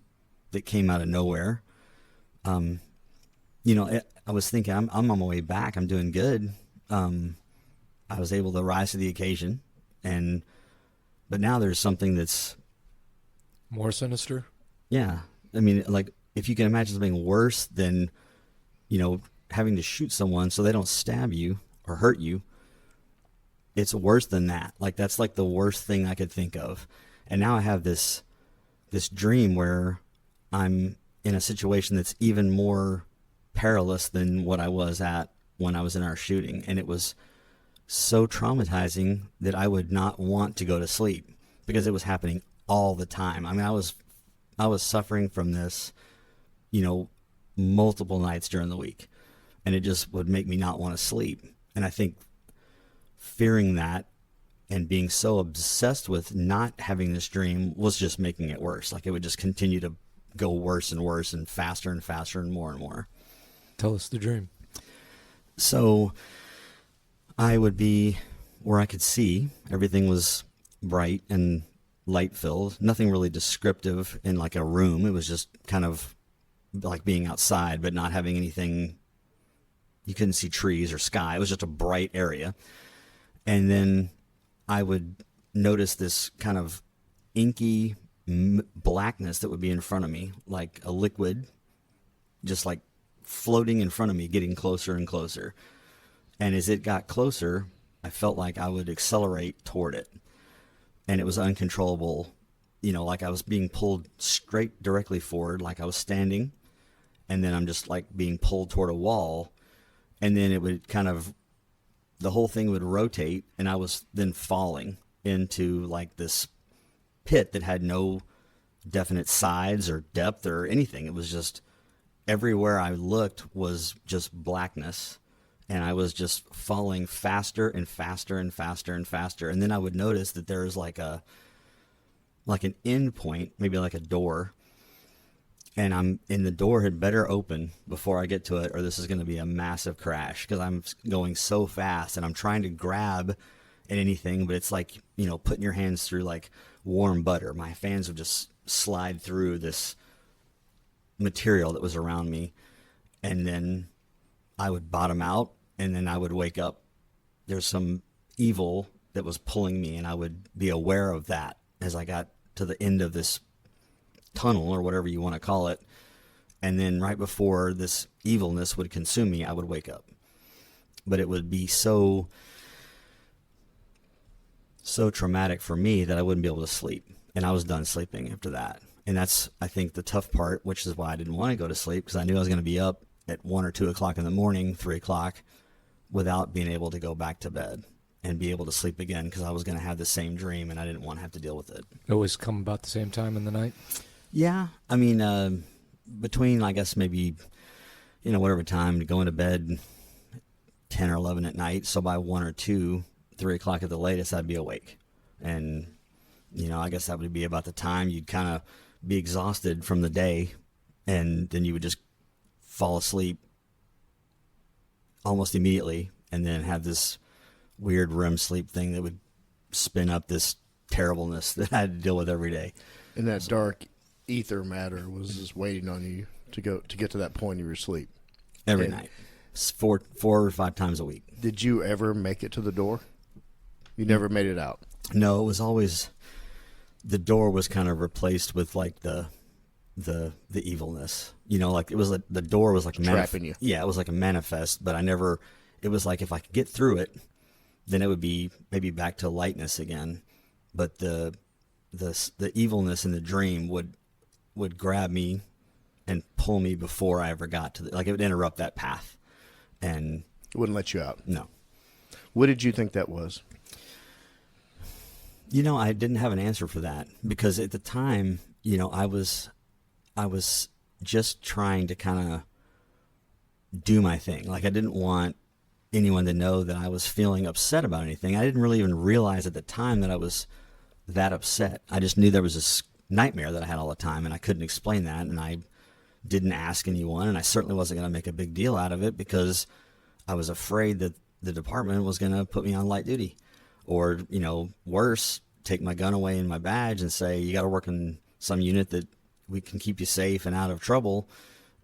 that came out of nowhere, I was thinking, I'm on my way back. I'm doing good. I was able to rise to the occasion, but now there's something that's More sinister? yeah. I mean, like, if you can imagine something worse than, having to shoot someone so they don't stab you or hurt you, it's worse than that. Like, that's like the worst thing I could think of. And now I have this dream where I'm in a situation that's even more perilous than what I was at when I was in our shooting. And it was so traumatizing that I would not want to go to sleep because it was happening all the time. I mean, I was suffering from this, multiple nights during the week, and it just would make me not want to sleep. And I think fearing that and being so obsessed with not having this dream was just making it worse. Like, it would just continue to go worse and worse and faster and more and more. Tell us the dream. So I would be where I could see. Everything was bright and light filled. Nothing really descriptive in like a room. It was just kind of like being outside, but not having anything. You couldn't see trees or sky. It was just a bright area. And then I would notice this kind of inky blackness that would be in front of me, like a liquid, just like floating in front of me, getting closer and closer. And as it got closer, I felt like I would accelerate toward it. And it was uncontrollable, like I was being pulled straight directly forward, like I was standing, and then I'm just like being pulled toward a wall. And then it would the whole thing would rotate, and I was then falling into like this pit that had no definite sides or depth or anything. It was just everywhere I looked was just blackness. And I was just falling faster and faster and faster and faster. And then I would notice that there was like an end point, maybe like a door. And the door had better open before I get to it, or this is going to be a massive crash, because I'm going so fast and I'm trying to grab at anything, but it's like, putting your hands through like warm butter. My hands would just slide through this material that was around me. And then I would bottom out, and then I would wake up. There's some evil that was pulling me, and I would be aware of that as I got to the end of this tunnel, or whatever you want to call it. And then right before this evilness would consume me, I would wake up. But it would be so traumatic for me that I wouldn't be able to sleep. And I was done sleeping after that. And that's, I think, the tough part, which is why I didn't want to go to sleep, because I knew I was going to be up at 1 or 2 o'clock in the morning, 3 o'clock, without being able to go back to bed and be able to sleep again, because I was going to have the same dream and I didn't want to have to deal with it. It always come about the same time in the night? Yeah. I mean, between, I guess, maybe, whatever time, going to bed 10 or 11 at night. So by 1 or 2, 3 o'clock at the latest, I'd be awake. And, I guess that would be about the time you'd kind of be exhausted from the day, and then you would just fall asleep almost immediately, and then have this weird REM sleep thing that would spin up this terribleness that I had to deal with every day. And that dark ether matter was just waiting on you to get to that point of your sleep. Every night. 4 or 5 times a week. Did you ever make it to the door? You never made it out? No, it was always, the door was kind of replaced with like the evilness, like it was like the door was like trapping you. Yeah, it was like a manifest, but it was like if I could get through it, then it would be maybe back to lightness again. But the evilness in the dream would grab me and pull me before I ever got to it would interrupt that path, and it wouldn't let you out. No. What did you think that was? I didn't have an answer for that, because at the time, I was just trying to kind of do my thing. Like, I didn't want anyone to know that I was feeling upset about anything. I didn't really even realize at the time that I was that upset. I just knew there was this nightmare that I had all the time, and I couldn't explain that, and I didn't ask anyone, and I certainly wasn't going to make a big deal out of it because I was afraid that the department was going to put me on light duty, or, you know, worse, take my gun away and my badge and say, you got to work in some unit that we can keep you safe and out of trouble,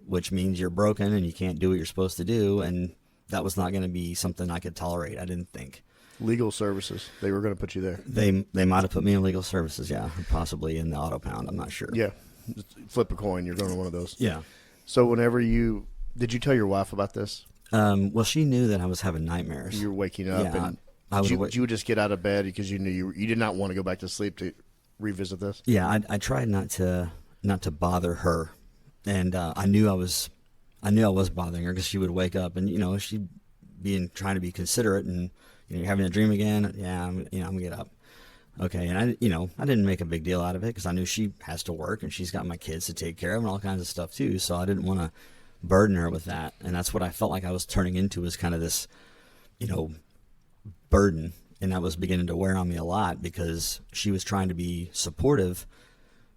which means you're broken and you can't do what you're supposed to do. And that was not going to be something I could tolerate, I didn't think. Legal services. They were going to put you there. They might have put me in legal services, yeah. Possibly in the auto pound, I'm not sure. Yeah. Just flip a coin, you're going to one of those. Yeah. So did you tell your wife about this? Well, she knew that I was having nightmares. You were waking up, Yeah, and I you would just get out of bed because you knew you did not want to go back to sleep to revisit this? Yeah, I tried not to bother her. And I knew I was bothering her because she would wake up and, you know, she'd be trying to be considerate and, you know, you're having a dream again. Yeah, I'm going to get up. Okay. And I didn't make a big deal out of it because I knew she has to work and she's got my kids to take care of and all kinds of stuff too. So I didn't want to burden her with that. And that's what I felt like I was turning into, was kind of this, you know, burden. And that was beginning to wear on me a lot because she was trying to be supportive.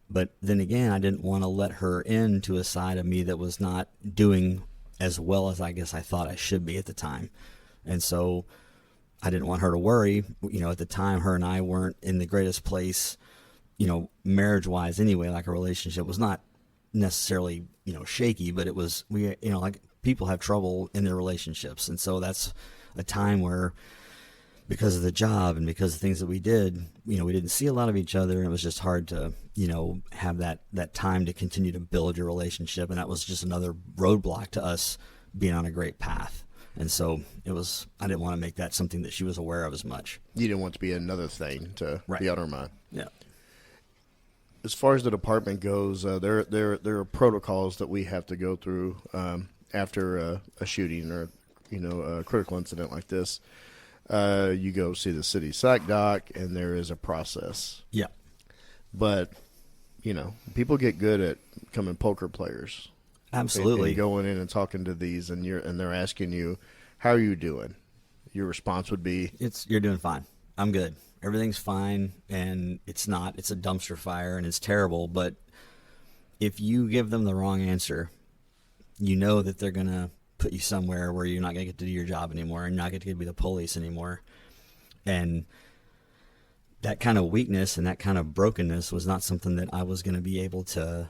But then again, I didn't want to let her into a side of me that was not doing as well as I guess I thought I should be at the time. And so I didn't want her to worry. You know, at the time, her and I weren't in the greatest place, you know, marriage-wise anyway. Like, our relationship was not necessarily, you know, shaky, but it was, like, people have trouble in their relationships. And so that's a time where, because of the job and because of things that we did, you know, we didn't see a lot of each other, and it was just hard to, you know, have that time to continue to build your relationship. And that was just another roadblock to us being on a great path. And so I didn't want to make that something that she was aware of as much. You didn't want to be another thing to be on her mind. Yeah. As far as the department goes, there are protocols that we have to go through after a shooting or, you know, a critical incident like this. You go see the city psych doc, and there is a process. Yeah. But, you know, people get good at becoming poker players. Absolutely. And going in and talking to these, and they're asking you, how are you doing? Your response would be, you're doing fine. I'm good. Everything's fine. And it's a dumpster fire and it's terrible. But if you give them the wrong answer, you know that they're going to put you somewhere where you're not going to get to do your job anymore and not get to be the police anymore. And that kind of weakness and that kind of brokenness was not something that I was going to be able to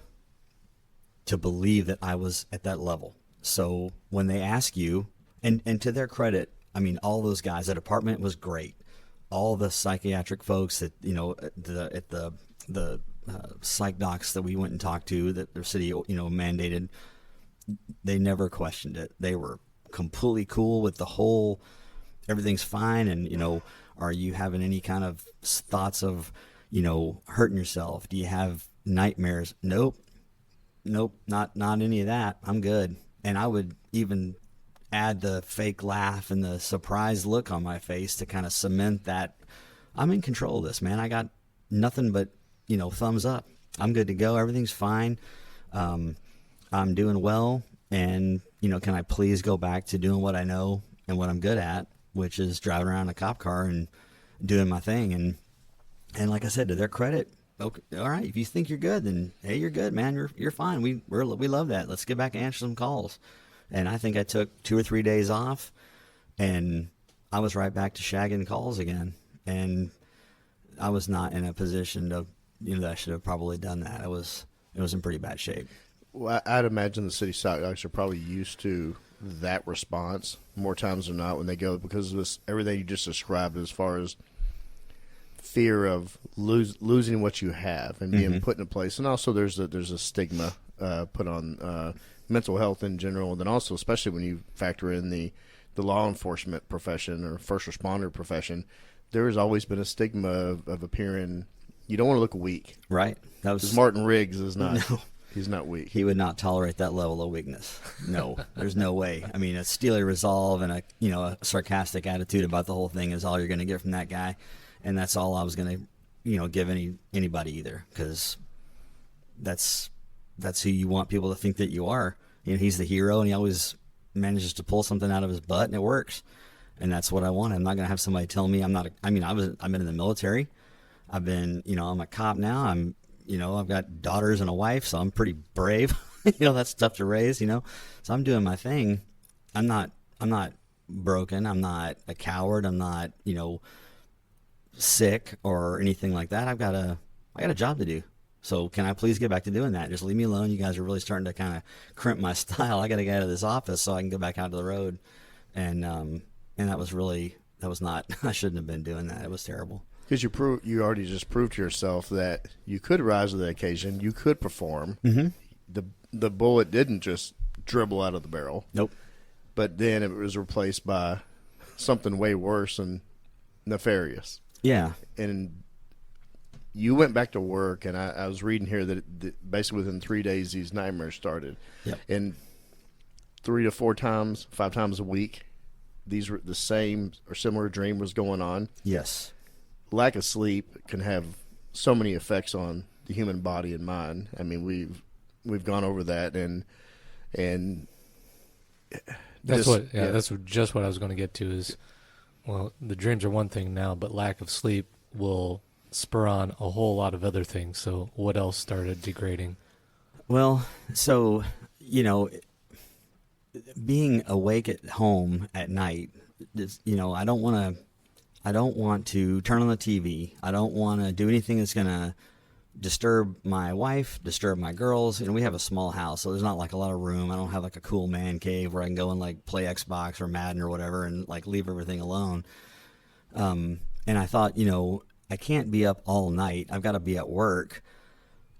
believe that I was at that level. So when they ask you, and to their credit, I mean, all those guys, the department was great. All the psychiatric folks that, you know, at the psych docs that we went and talked to, that the city, you know, mandated, they never questioned it. They were completely cool with the whole, everything's fine. And, you know, are you having any kind of thoughts of, you know, hurting yourself? Do you have nightmares? Nope, not any of that. I'm good. And I would even add the fake laugh and the surprised look on my face to kind of cement that I'm in control of this, man. I got nothing but, you know, thumbs up. I'm good to go. Everything's fine. I'm doing well. And, you know, can I please go back to doing what I know and what I'm good at, which is driving around a cop car and doing my thing. And like I said, to their credit, okay, all right, if you think you're good, then hey, you're good, man. You're fine. We love that. Let's get back and answer some calls. And I think I took 2 or 3 days off, and I was right back to shagging calls again. And I was not in a position to, you know, that I should have probably done that. It was in pretty bad shape. Well, I'd imagine the city psych docs are probably used to that response more times than not when they go, because of this, everything you just described as far as fear of losing what you have and being put in a place. And also there's a stigma put on mental health in general, and then also especially when you factor in the law enforcement profession or first responder profession, there has always been a stigma of appearing, you don't want to look weak. Right. That was, because Martin Riggs is not. No. He's not weak. He would not tolerate that level of weakness. No, there's no way. I mean, a steely resolve and a sarcastic attitude about the whole thing is all you're going to get from that guy. And that's all I was going to, you know, give anybody either, because that's who you want people to think that you are. You know, he's the hero, and he always manages to pull something out of his butt, and it works. And that's what I want. I'm not going to have somebody tell me I've been in the military. I've been, I'm a cop now. I've got daughters and a wife, so I'm pretty brave. That's tough to raise, So I'm doing my thing. I'm not broken. I'm not a coward. I'm not, sick or anything like that. I got a job to do. So can I please get back to doing that? Just leave me alone. You guys are really starting to kind of crimp my style. I got to get out of this office so I can go back out to the road. And that was not, I shouldn't have been doing that. It was terrible. Because you already just proved to yourself that you could rise to the occasion. You could perform. Mm-hmm. The bullet didn't just dribble out of the barrel. Nope. But then it was replaced by something way worse and nefarious. Yeah. And you went back to work, and I was reading here that basically within 3 days these nightmares started. Yep. And 3 to 4 times, 5 times a week, these were the same or similar dream was going on. Yes. Lack of sleep can have so many effects on the human body and mind. I mean, we've gone over that, and that's just what I was going to get to is, well, the dreams are one thing now, but lack of sleep will spur on a whole lot of other things. So what else started degrading? Well, so, being awake at home at night, I don't want to turn on the TV. I don't want to do anything that's going to disturb my wife, disturb my girls. We have a small house, so there's not like a lot of room. I don't have like a cool man cave where I can go and like play Xbox or Madden or whatever and like leave everything alone. And I thought, I can't be up all night. I've got to be at work.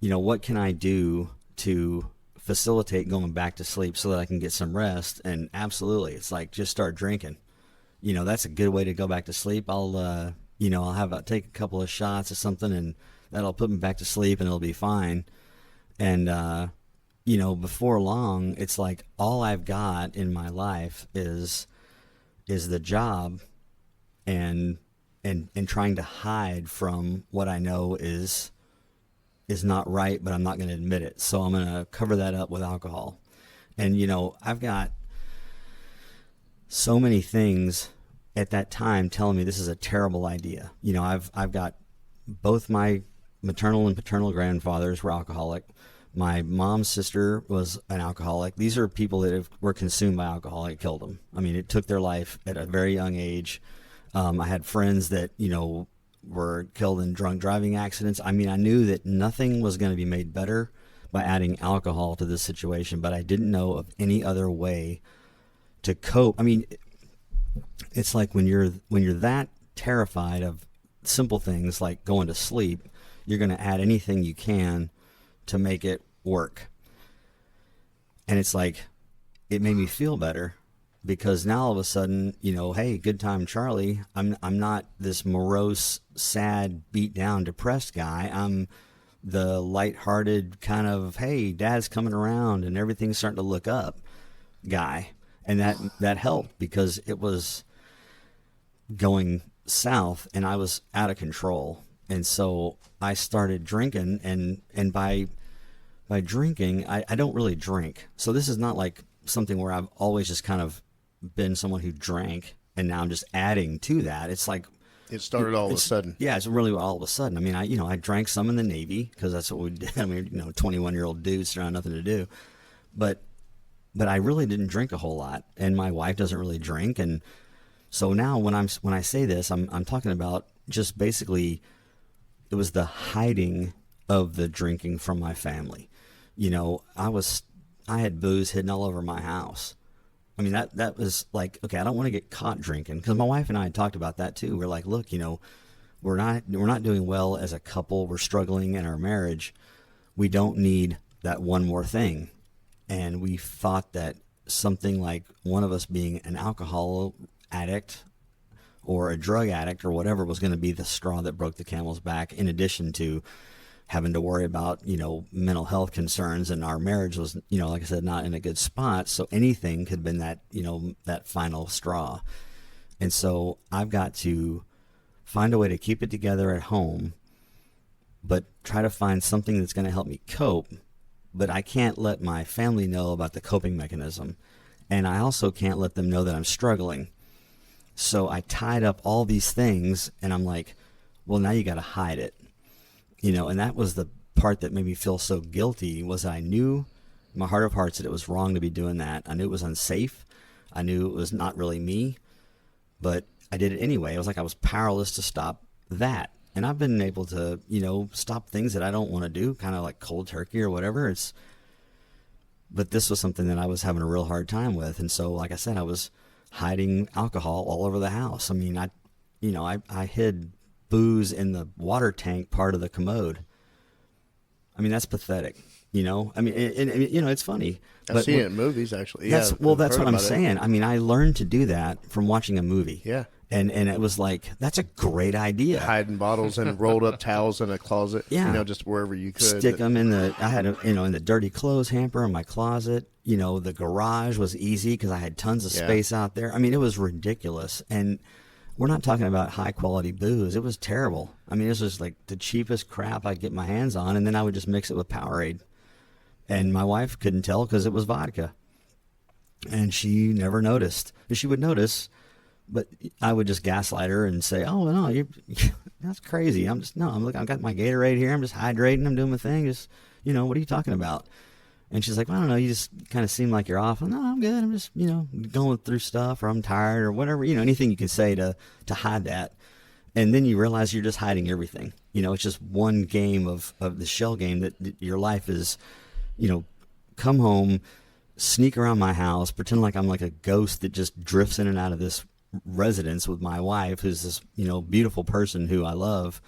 What can I do to facilitate going back to sleep so that I can get some rest? And absolutely, it's like just start drinking. That's a good way to go back to sleep. I'll take a couple of shots or something, and that'll put me back to sleep, and it'll be fine. And before long, it's like all I've got in my life is the job, and trying to hide from what I know is not right, but I'm not going to admit it. So I'm going to cover that up with alcohol. And I've got so many things at that time telling me this is a terrible idea. I've got both my maternal and paternal grandfathers were alcoholic. My mom's sister was an alcoholic. These are people that were consumed by alcohol. It killed them. It took their life at a very young age. I had friends that, were killed in drunk driving accidents. I knew that nothing was going to be made better by adding alcohol to this situation, but I didn't know of any other way to cope. It's like when you're that terrified of simple things like going to sleep, you're going to add anything you can to make it work. And it's like, it made me feel better because now all of a sudden, hey, good time Charlie, I'm not this morose, sad, beat down, depressed guy. I'm the lighthearted kind of, hey, dad's coming around and everything's starting to look up guy. And that helped because it was going south and I was out of control. And so I started drinking, and by drinking, I don't really drink. So this is not like something where I've always just kind of been someone who drank and now I'm just adding to that. It's like it started all of a sudden. Yeah, it's really all of a sudden. I drank some in the Navy because that's what we did. 21-year-old dudes around nothing to do. But I really didn't drink a whole lot, and my wife doesn't really drink. And so now when I say this, I'm talking about just basically it was the hiding of the drinking from my family. I had booze hidden all over my house. That was like, okay, I don't want to get caught drinking, because my wife and I had talked about that too. We're like, look, we're not doing well as a couple. We're struggling in our marriage. We don't need that one more thing. And we thought that something like one of us being an alcohol addict or a drug addict or whatever was going to be the straw that broke the camel's back, in addition to having to worry about, mental health concerns. And our marriage was, like I said, not in a good spot. So anything could have been that, that final straw. And so I've got to find a way to keep it together at home, but try to find something that's going to help me cope. But I can't let my family know about the coping mechanism. And I also can't let them know that I'm struggling. So I tied up all these things, and I'm like, well, now you got to hide it, and that was the part that made me feel so guilty. Was I knew in my heart of hearts that it was wrong to be doing that. I knew it was unsafe. I knew it was not really me, but I did it anyway. It was like I was powerless to stop that. And I've been able to, stop things that I don't want to do, kind of like cold turkey or whatever. But this was something that I was having a real hard time with. And so, like I said, I was hiding alcohol all over the house. I mean, I hid booze in the water tank part of the commode. I mean, that's pathetic, I mean, it's funny. I've seen it in movies, actually. That's what I'm saying. I mean, I learned to do that from watching a movie. Yeah. And it was like, that's a great idea. Hiding bottles and rolled up towels in a closet. Yeah. Just wherever you could. Stick them in I had in the dirty clothes hamper in my closet. The garage was easy because I had tons of space out there. I mean, it was ridiculous. And we're not talking about high quality booze. It was terrible. I mean, this was like the cheapest crap I'd get my hands on. And then I would just mix it with Powerade. And my wife couldn't tell because it was vodka. And she never noticed. She would notice, but I would just gaslight her and say, "Oh no, that's crazy. I've got my Gatorade here. I'm just hydrating. I'm doing my thing. Just, what are you talking about?" And she's like, "Well, I don't know. You just kind of seem like you're off." "No, I'm good. I'm just, going through stuff, or I'm tired, or whatever. Anything you can say to hide that." And then you realize you're just hiding everything. It's just one game of the shell game that your life is. Come home, sneak around my house, pretend like I'm like a ghost that just drifts in and out of this residence with my wife, who's this, beautiful person who I love.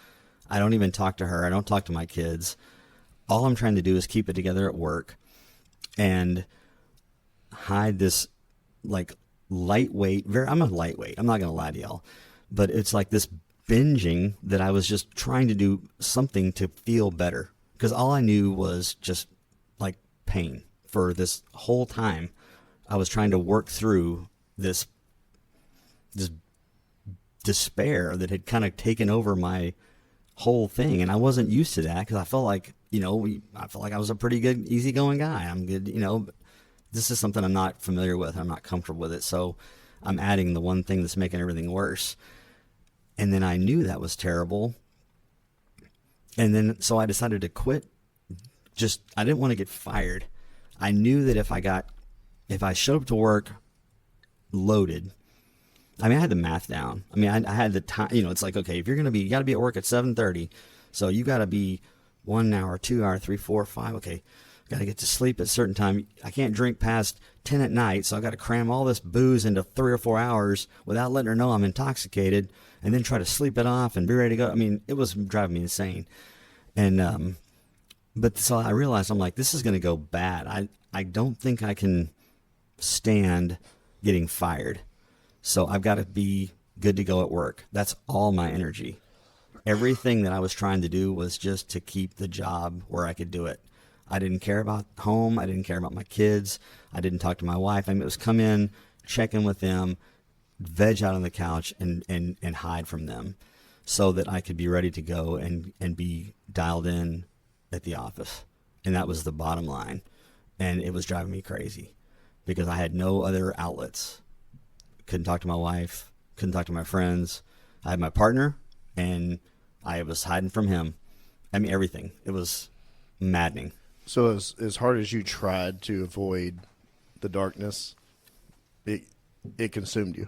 I don't even talk to her. I don't talk to my kids. All I'm trying to do is keep it together at work and hide this like lightweight, I'm a lightweight. I'm not going to lie to y'all, but it's like this binging that I was just trying to do something to feel better. Because all I knew was just like pain for this whole time. I was trying to work through this despair that had kind of taken over my whole thing. And I wasn't used to that because I felt like, I felt like I was a pretty good, easygoing guy. I'm good, but this is something I'm not familiar with. I'm not comfortable with it. So I'm adding the one thing that's making everything worse. And then I knew that was terrible. And then, so I decided to quit. I didn't want to get fired. I knew that if I showed up to work loaded, I mean, I had the math down. I mean, I had the time, it's like, okay, if you got to be at work at 7:30. So you got to be 1 hour, 2 hour, 3, 4, 5. Okay. Got to get to sleep at a certain time. I can't drink past 10 at night. So I got to cram all this booze into 3 or 4 hours without letting her know I'm intoxicated, and then try to sleep it off and be ready to go. I mean, it was driving me insane. And, but so I realized, I'm like, this is going to go bad. I don't think I can stand getting fired. So I've got to be good to go at work. That's all my energy. Everything that I was trying to do was just to keep the job where I could do it. I didn't care about home. I didn't care about my kids. I didn't talk to my wife. I mean, it was come in, check in with them, veg out on the couch, and hide from them so that I could be ready to go and be dialed in at the office. And that was the bottom line. And it was driving me crazy because I had no other outlets. Couldn't talk to my wife, couldn't talk to my friends. I had my partner, and I was hiding from him. I mean, everything. It was maddening. So as hard as you tried to avoid the darkness, it consumed you.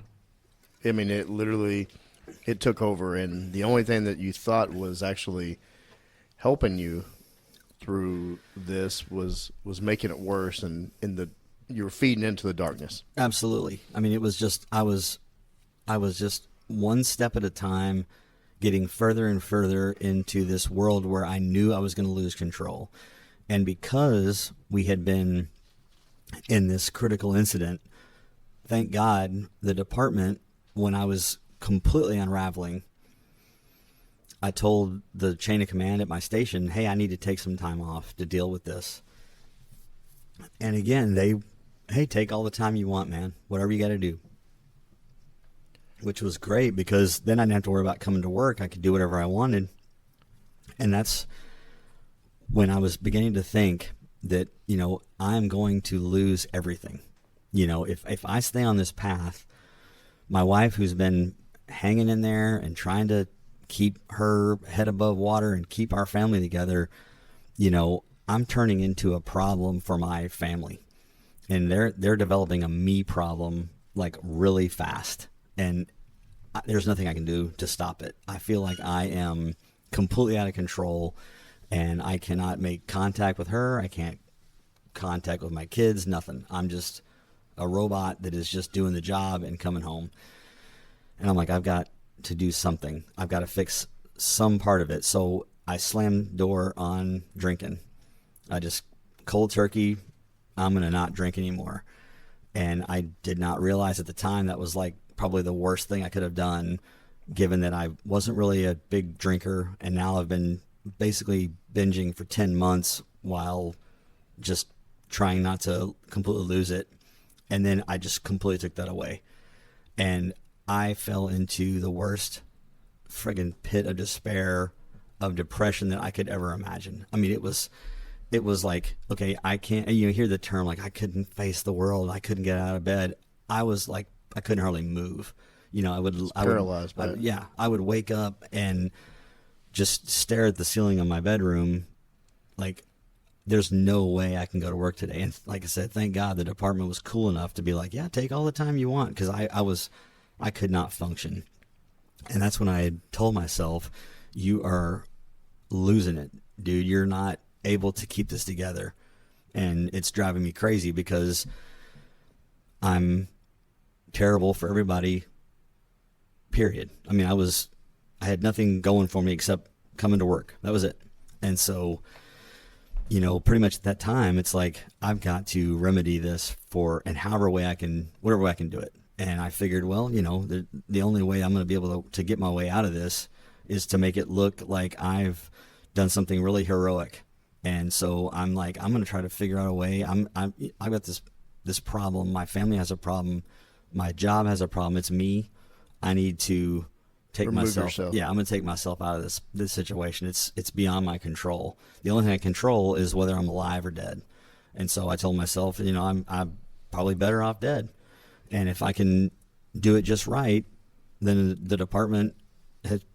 I mean, it took over, and the only thing that you thought was actually helping you through this was making it worse, and you were feeding into the darkness. Absolutely. I mean, it was just I was just one step at a time, getting further and further into this world where I knew I was going to lose control. And because we had been in this critical incident, thank God the department, when I was completely unraveling, I told the chain of command at my station, hey, I need to take some time off to deal with this. And again, hey, take all the time you want, man. Whatever you got to do. Which was great because then I didn't have to worry about coming to work. I could do whatever I wanted. And that's when I was beginning to think that, I'm going to lose everything. If I stay on this path, my wife, who's been hanging in there and trying to keep her head above water and keep our family together, you know, I'm turning into a problem for my family. And they're developing a me problem like really fast. And there's nothing I can do to stop it. I feel like I am completely out of control, and I cannot make contact with her. I can't contact with my kids, nothing. I'm just a robot that is just doing the job and coming home. And I'm like, I've got to do something. I've got to fix some part of it. So I slammed the door on drinking. I just cold turkey, I'm going to not drink anymore. And I did not realize at the time that was like probably the worst thing I could have done, given that I wasn't really a big drinker. And now I've been basically binging for 10 months while just trying not to completely lose it. And then I just completely took that away. And I fell into the worst friggin' pit of despair, of depression that I could ever imagine. I mean, it was like, okay, I can't, you hear the term, like, I couldn't face the world. I couldn't get out of bed. I was like, I couldn't hardly move. You know, I would wake up and just stare at the ceiling of my bedroom. Like, there's no way I can go to work today. And like I said, thank God the department was cool enough to be like, yeah, take all the time you want. Cause I could not function. And that's when I had told myself, you are losing it, dude. You're not able to keep this together. And it's driving me crazy because I'm terrible for everybody, period. I mean, I had nothing going for me except coming to work. That was it. And so, you know, pretty much at that time, it's like, I've got to remedy this and whatever way I can do it. And I figured, well, you know, the only way I'm going to be able to get my way out of this is to make it look like I've done something really heroic. And so I'm like, I'm going to try to figure out a way. I've got this problem. My family has a problem. My job has a problem. It's me. I need to remove myself. Yeah, I'm going to take myself out of this situation. It's beyond my control. The only thing I control is whether I'm alive or dead. And so I told myself, you know, I'm probably better off dead. And if I can do it just right, then the department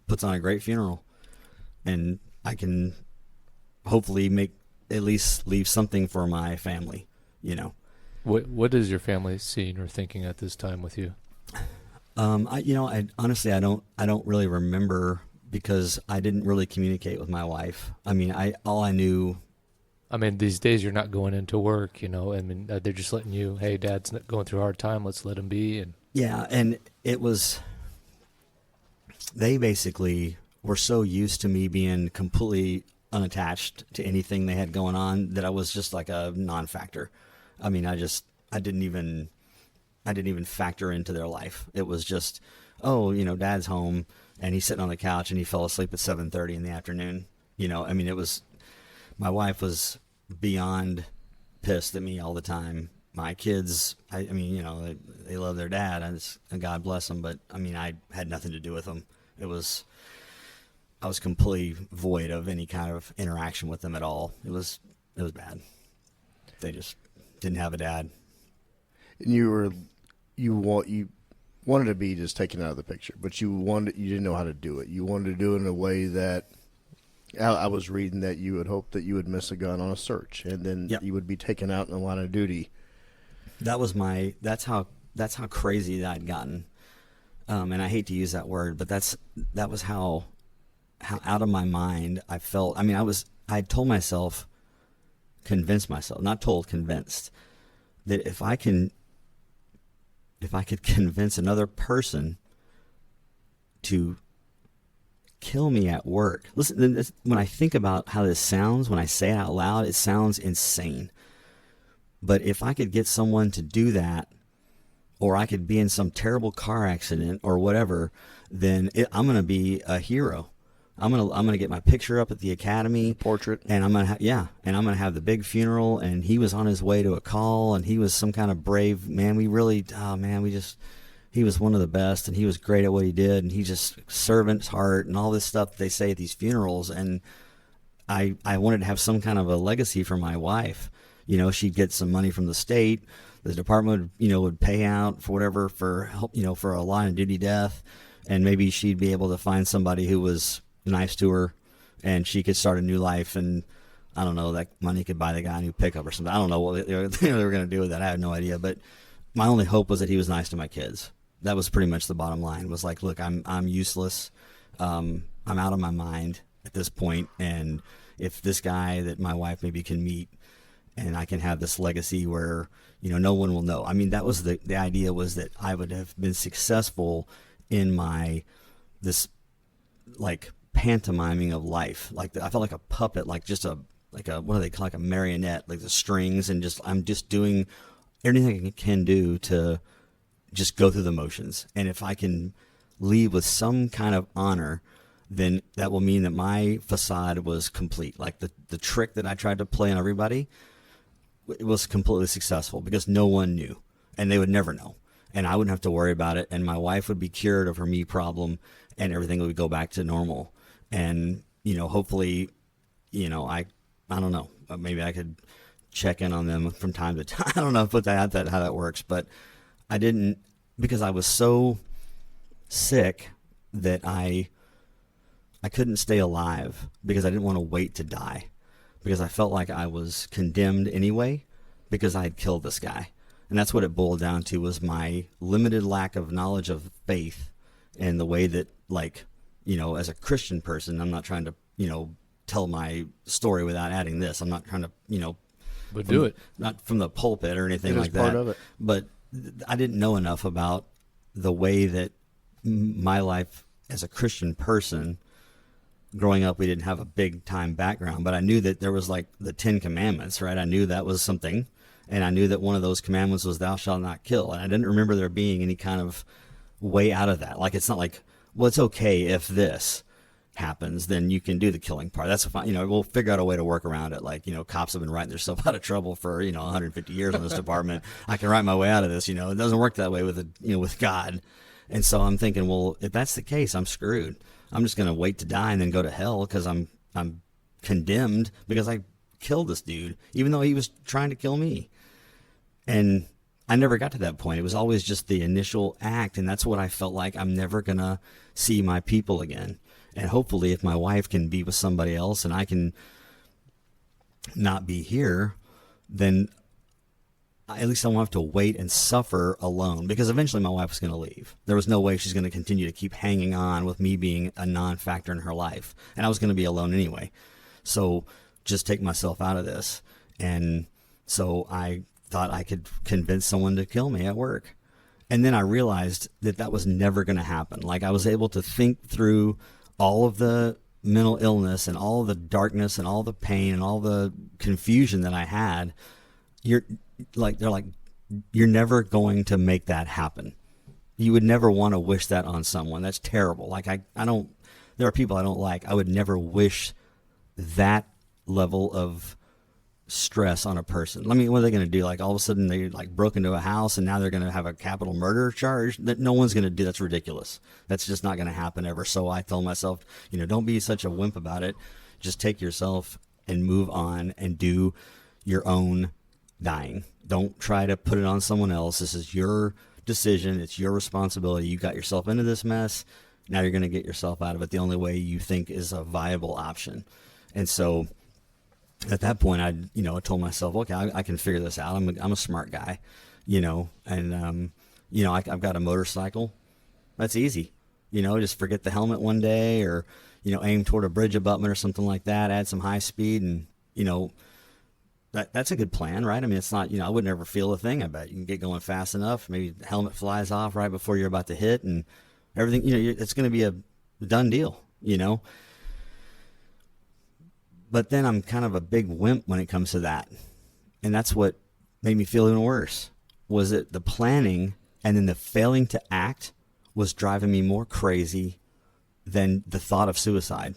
puts on a great funeral, and I can hopefully at least leave something for my family, you know. What is your family seeing or thinking at this time with you? I honestly, I don't really remember, because I didn't really communicate with my wife. I mean, all I knew. I mean, these days you're not going into work, you know. I mean, they're just letting you, hey, Dad's going through a hard time. Let's let him be. And yeah, and they basically were so used to me being completely unattached to anything they had going on that I was just like a non-factor. I mean, I didn't even factor into their life. It was just, oh, you know, Dad's home and he's sitting on the couch and he fell asleep at 7:30 in the afternoon. You know, I mean, my wife was beyond pissed at me all the time. My kids, I mean, you know, they love their dad, and God bless them, but I mean, I had nothing to do with them. I was completely void of any kind of interaction with them at all. It was bad. They just didn't have a dad. And you wanted to be just taken out of the picture, but you didn't know how to do it. You wanted to do it in a way that, I was reading that you would hope that you would miss a gun on a search, and then you would be taken out in the line of duty. That's how crazy that I'd gotten. And I hate to use that word, but that was how out of my mind I felt. I mean, I told myself, convinced myself, not told, convinced, that if I could convince another person to kill me at work. Listen, when I think about how this sounds, when I say it out loud, it sounds insane. But if I could get someone to do that, or I could be in some terrible car accident or whatever, then I'm going to be a hero. I'm gonna get my picture up at the academy, portrait, and I'm gonna have the big funeral. And he was on his way to a call, and he was some kind of brave man. He was one of the best, and he was great at what he did, and he just servant's heart and all this stuff they say at these funerals. And I wanted to have some kind of a legacy for my wife, she'd get some money from the state. The department, would pay out for whatever for help, for a line of duty death. And maybe she'd be able to find somebody who was nice to her and she could start a new life. And I don't know, that money could buy the guy a new pickup or something. I don't know what they were going to do with that. I had no idea. But my only hope was that he was nice to my kids. That was pretty much the bottom line, was like, look, I'm useless. I'm out of my mind at this point. And if this guy that my wife maybe can meet, and I can have this legacy where, no one will know. I mean, that was the idea, was that I would have been successful in this like pantomiming of life. Like I felt like a puppet, like what do they call, like a marionette, like the strings, and I'm just doing everything I can do to just go through the motions. And if I can leave with some kind of honor, then that will mean that my facade was complete. Like the trick that I tried to play on everybody, it was completely successful because no one knew, and they would never know. And I wouldn't have to worry about it, and my wife would be cured of her me problem, and everything would go back to normal. And, hopefully, I don't know, maybe I could check in on them from time to time. I don't know how that works, but I didn't, because I was so sick that I couldn't stay alive, because I didn't want to wait to die, because I felt like I was condemned anyway because I had killed this guy. And that's what it boiled down to, was my limited lack of knowledge of faith, and the way that, like, as a Christian person, I'm not trying to, tell my story without adding this. I'm not trying to, but do it. Not from the pulpit or anything like that. Part of it. But I didn't know enough about the way that my life as a Christian person, growing up, we didn't have a big time background, but I knew that there was like the 10 Commandments, right? I knew that was something. And I knew that one of those commandments was thou shalt not kill. And I didn't remember there being any kind of way out of that. Like, it's not like, well, it's okay if this happens, then you can do the killing part. That's fine. We'll figure out a way to work around it. Like, cops have been writing themselves out of trouble for, 150 years in this department. I can write my way out of this. It doesn't work that way with God. And so I'm thinking, well, if that's the case, I'm screwed. I'm just going to wait to die and then go to hell because I'm condemned because I killed this dude, even though he was trying to kill me. And I never got to that point. It was always just the initial act, and that's what I felt like. I'm never going to see my people again. And hopefully, if my wife can be with somebody else and I can not be here, then at least I won't have to wait and suffer alone, because eventually my wife was going to leave. There was no way she's going to continue to keep hanging on with me being a non-factor in her life. And I was going to be alone anyway. So just take myself out of this. And so I thought I could convince someone to kill me at work. And then I realized that that was never going to happen. Like, I was able to think through all of the mental illness and all of the darkness and all the pain and all the confusion that I had. They're like, you're never going to make that happen. You would never want to wish that on someone. That's terrible. Like, I don't, there are people I don't like. I would never wish that level of stress on a person. I mean, what are they going to do? Like, all of a sudden they like broke into a house and now they're going to have a capital murder charge? That no one's going to do. That's ridiculous. That's just not going to happen ever. So I told myself, don't be such a wimp about it. Just take yourself and move on and do your own dying. Don't try to put it on someone else. This is your decision. It's your responsibility. You got yourself into this mess. Now you're going to get yourself out of it the only way you think is a viable option. And so at that point, I told myself, okay, I can figure this out. I'm a smart guy, and I've got a motorcycle. That's easy. Just forget the helmet one day, or, aim toward a bridge abutment or something like that, add some high speed, and, that's a good plan, right? I mean, it's not, I would never feel a thing. I bet you can get going fast enough. Maybe the helmet flies off right before you're about to hit, and everything, it's going to be a done deal, But then I'm kind of a big wimp when it comes to that. And that's what made me feel even worse, was that the planning and then the failing to act was driving me more crazy than the thought of suicide.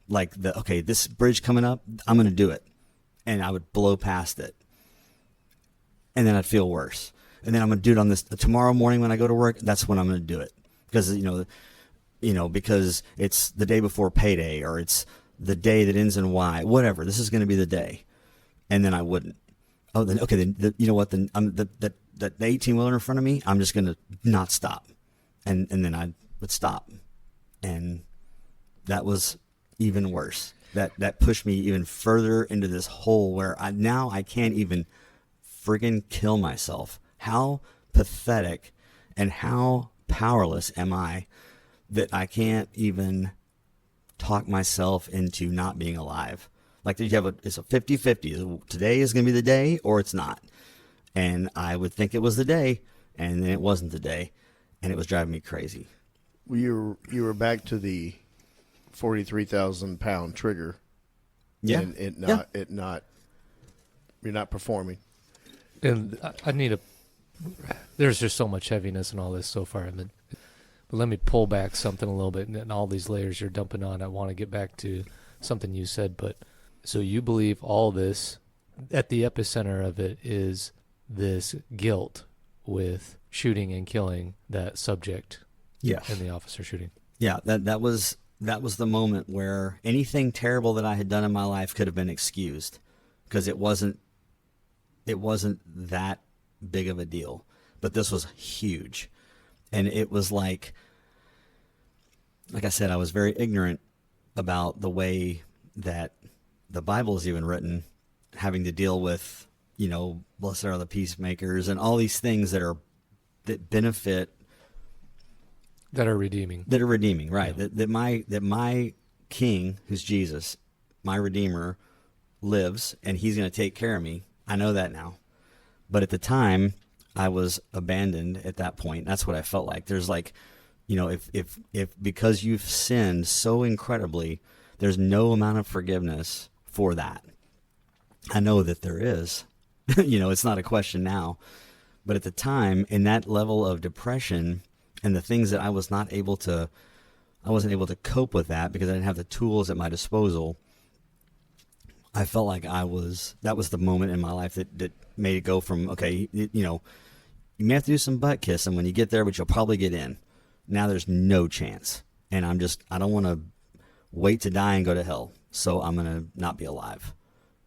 Like, okay, this bridge coming up, I'm going to do it. And I would blow past it. And then I'd feel worse. And then I'm going to do it on this tomorrow morning when I go to work. That's when I'm going to do it. Because, because it's the day before payday, or it's the day that ends in Y, whatever. This is going to be the day. And then I wouldn't. oh, then okay, then you know what? Then the 18-wheeler in front of me, I'm just gonna not stop, and then I would stop, and that was even worse. That pushed me even further into this hole where I can't even friggin' kill myself. How pathetic and how powerless am I that I can't even talk myself into not being alive? Like it's a 50-50. Today is going to be the day or it's not. And I would think it was the day, and then it wasn't the day, and it was driving me crazy. You were back to the 43,000-pound trigger. Yeah. And you're not performing. And I need there's just so much heaviness in all this so far. But let me pull back something a little bit, and all these layers you're dumping on. I want to get back to something you said, but so you believe all this, at the epicenter of it is this guilt with shooting and killing that subject. Yeah. In the officer shooting. Yeah, that was the moment where anything terrible that I had done in my life could have been excused, because it wasn't that big of a deal. But this was huge. And it was like I said, I was very ignorant about the way that the Bible is even written, having to deal with, blessed are the peacemakers and all these things that benefit, that are redeeming, right? Yeah. That my King, who's Jesus, my Redeemer, lives, and he's going to take care of me. I know that now. But at the time, I was abandoned at that point. That's what I felt like. There's if because you've sinned so incredibly, there's no amount of forgiveness for that. I know that there is. It's not a question now. But at the time, in that level of depression and the things that I wasn't able to cope with that because I didn't have the tools at my disposal, I felt like that was the moment in my life that made it go from, okay, you may have to do some butt kissing when you get there, but you'll probably get in. Now there's no chance. And I don't want to wait to die and go to hell. So I'm going to not be alive.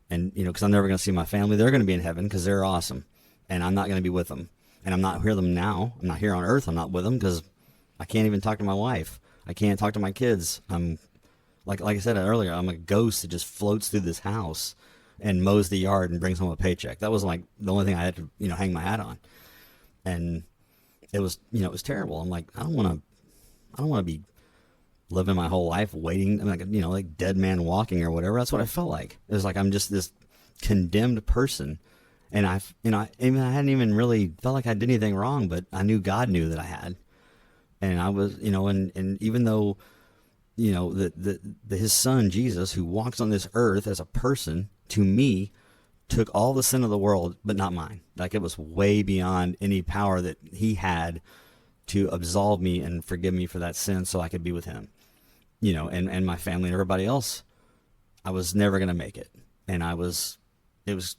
And, because I'm never going to see my family. They're going to be in heaven because they're awesome. And I'm not going to be with them. And I'm not here them now. I'm not here on earth. I'm not with them because I can't even talk to my wife. I can't talk to my kids. I'm like I said earlier, I'm a ghost that just floats through this house and mows the yard and brings home a paycheck. That was like the only thing I had to, hang my hat on. And it was, it was terrible. I'm like, I don't want to be living my whole life waiting, like dead man walking or whatever. That's what I felt like. It was like I'm just this condemned person. And I hadn't even really felt like I did anything wrong, but I knew God knew that I had. And I was, and even though, his son, Jesus, who walks on this earth as a person, to me, took all the sin of the world, but not mine. Like it was way beyond any power that he had to absolve me and forgive me for that sin so I could be with him, and my family and everybody else. I was never going to make it. And it was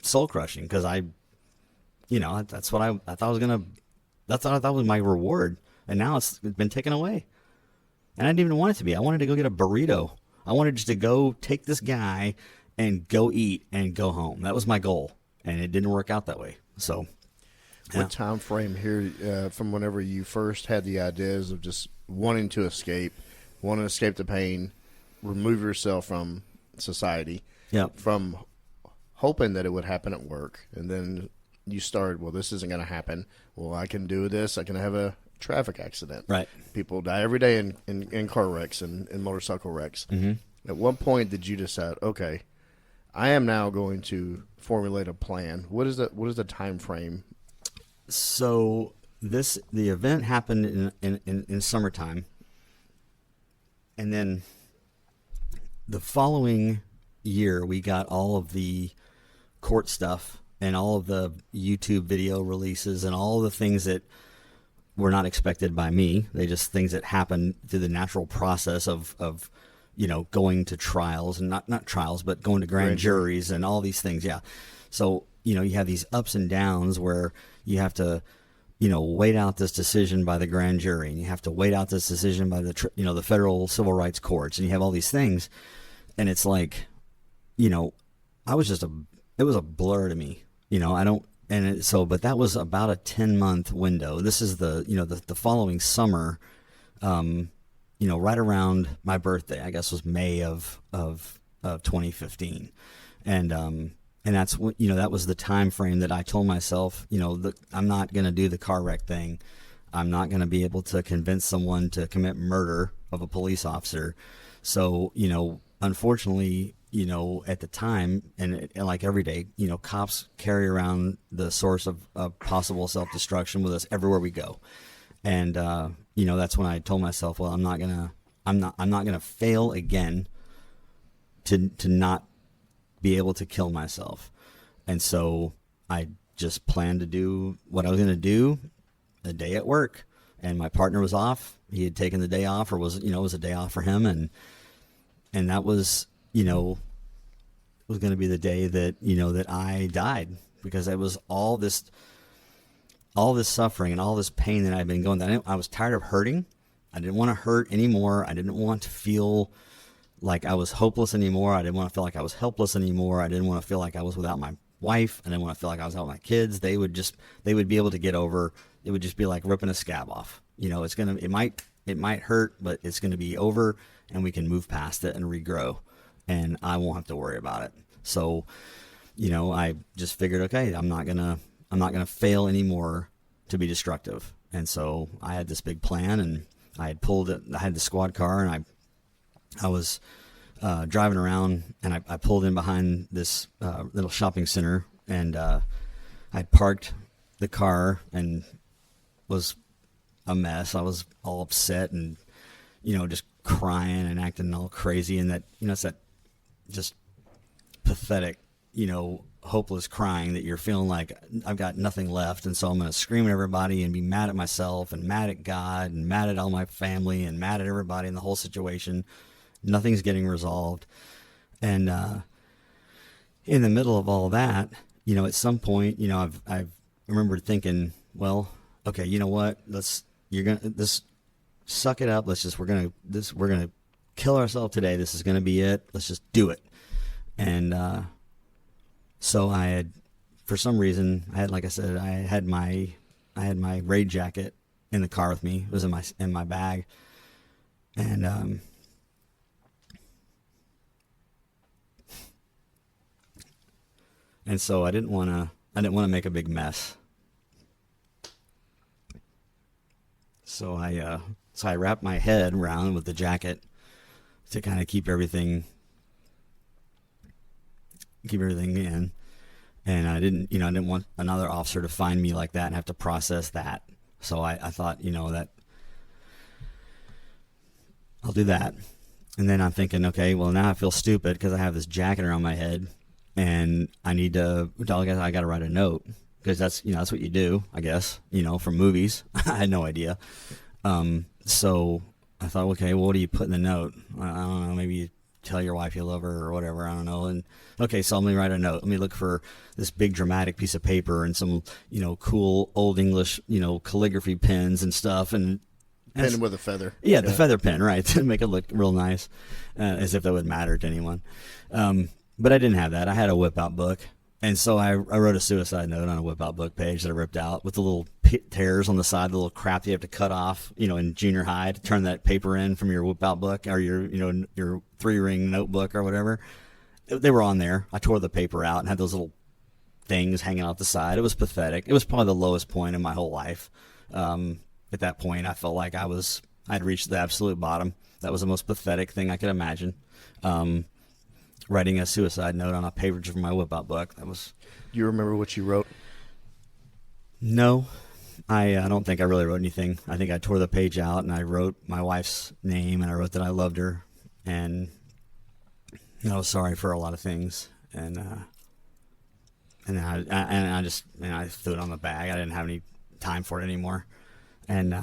soul crushing because that's what I thought was my reward. And now it's been taken away. And I didn't even want it to be. I wanted to go get a burrito. I wanted just to go take this guy and go eat and go home. That was my goal. And it didn't work out that way. So, yeah. What time frame here from whenever you first had the ideas of just wanting to escape the pain, remove yourself from society, from hoping that it would happen at work, and then you started, well, this isn't going to happen. Well, I can do this. I can have a traffic accident. Right. People die every day in car wrecks and motorcycle wrecks. Mm-hmm. At what point did you decide, okay, I am now going to formulate a plan? What is the time frame? So the event happened in summertime, and then the following year we got all of the court stuff and all of the YouTube video releases and all the things that were not expected by me. They just things that happen through the natural process of going to trials, and not trials, but going to grand juries and all these things. Yeah. So, you have these ups and downs where you have to, wait out this decision by the grand jury, and you have to wait out this decision by the federal civil rights courts, and you have all these things. And it's like, it was a blur to me. I don't, but that was about a 10-month window. This is the following summer, right around my birthday, I guess was May of 2015. And that's what, that was the time frame that I told myself, I'm not going to do the car wreck thing. I'm not going to be able to convince someone to commit murder of a police officer. So, unfortunately, at the time, and like every day, cops carry around the source of possible self-destruction with us everywhere we go. And, that's when I told myself, well, I'm not gonna fail again to not be able to kill myself. And so I just planned to do what I was going to do a day at work, and my partner was off. He had taken the day off, or was a day off for him. And that was, was going to be the day that, that I died, because it was all this suffering and all this pain that I'd been going through. I was tired of hurting. I didn't want to hurt anymore. I didn't want to feel like I was hopeless anymore. I didn't want to feel like I was helpless anymore. I didn't want to feel like I was without my wife. I didn't want to feel like I was without my kids. They would be able to get over. It would just be like ripping a scab off. It might hurt, but it's going to be over, and we can move past it and regrow, and I won't have to worry about it. So, I just figured, okay, I'm not gonna fail anymore to be destructive. And so I had this big plan, and I had the squad car, and I was driving around, and I pulled in behind this little shopping center, and I parked the car and was a mess. I was all upset and, just crying and acting all crazy. And that, it's that just pathetic, hopeless crying that you're feeling like I've got nothing left. And so I'm going to scream at everybody and be mad at myself and mad at God and mad at all my family and mad at everybody in the whole situation. Nothing's getting resolved. And in the middle of all that, at some point, I remember thinking, well, okay, you know what? Let's suck it up. We're gonna kill ourselves today. This is gonna be it. Let's just do it. And so I had, for some reason, like I said, I had my raid jacket in the car with me. It was in my bag, and so I didn't want to make a big mess. So I wrapped my head around with the jacket to kind of keep everything in. And I didn't want another officer to find me like that and have to process that. So I thought, that I'll do that. And then I'm thinking, okay, well, now I feel stupid because I have this jacket around my head, and I got to write a note. Because that's what you do, I guess, from movies. I had no idea. So I thought, okay, well, what do you put in the note? I don't know, maybe you tell your wife you love her or whatever, I don't know. And okay, so let me write a note. Let me look for this big dramatic piece of paper and some, cool old English, calligraphy pens and stuff. And pen with a feather. Yeah, the feather pen, right, to make it look real nice, as if that would matter to anyone. But I didn't have that. I had a whip-out book. And so I wrote a suicide note on a whip-out book page that I ripped out with the little tears on the side, the little crap you have to cut off, in junior high to turn that paper in from your whip-out book or your 3-ring notebook or whatever. They were on there. I tore the paper out and had those little things hanging out the side. It was pathetic. It was probably the lowest point in my whole life. At that point, I felt like I'd reached the absolute bottom. That was the most pathetic thing I could imagine. Writing a suicide note on a page from my whip-out book. That was. Do you remember what you wrote? No, I don't think I really wrote anything. I think I tore the page out and I wrote my wife's name, and I wrote that I loved her, and I was sorry for a lot of things, and I threw it on the bag. I didn't have any time for it anymore, and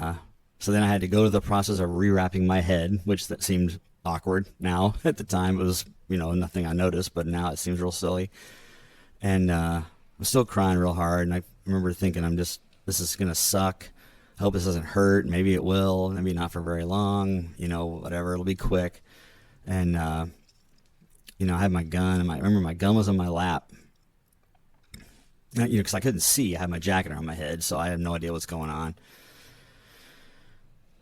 so then I had to go to the process of rewrapping my head, which that seemed awkward now. At the time, it was nothing I noticed, but now it seems real silly. And I'm still crying real hard, and I remember thinking, this is gonna suck. I hope this doesn't hurt. Maybe it will. Maybe not for very long. Whatever. It'll be quick. And I had my gun, and I remember my gun was on my lap. because I couldn't see. I had my jacket on my head, so I had no idea what's going on.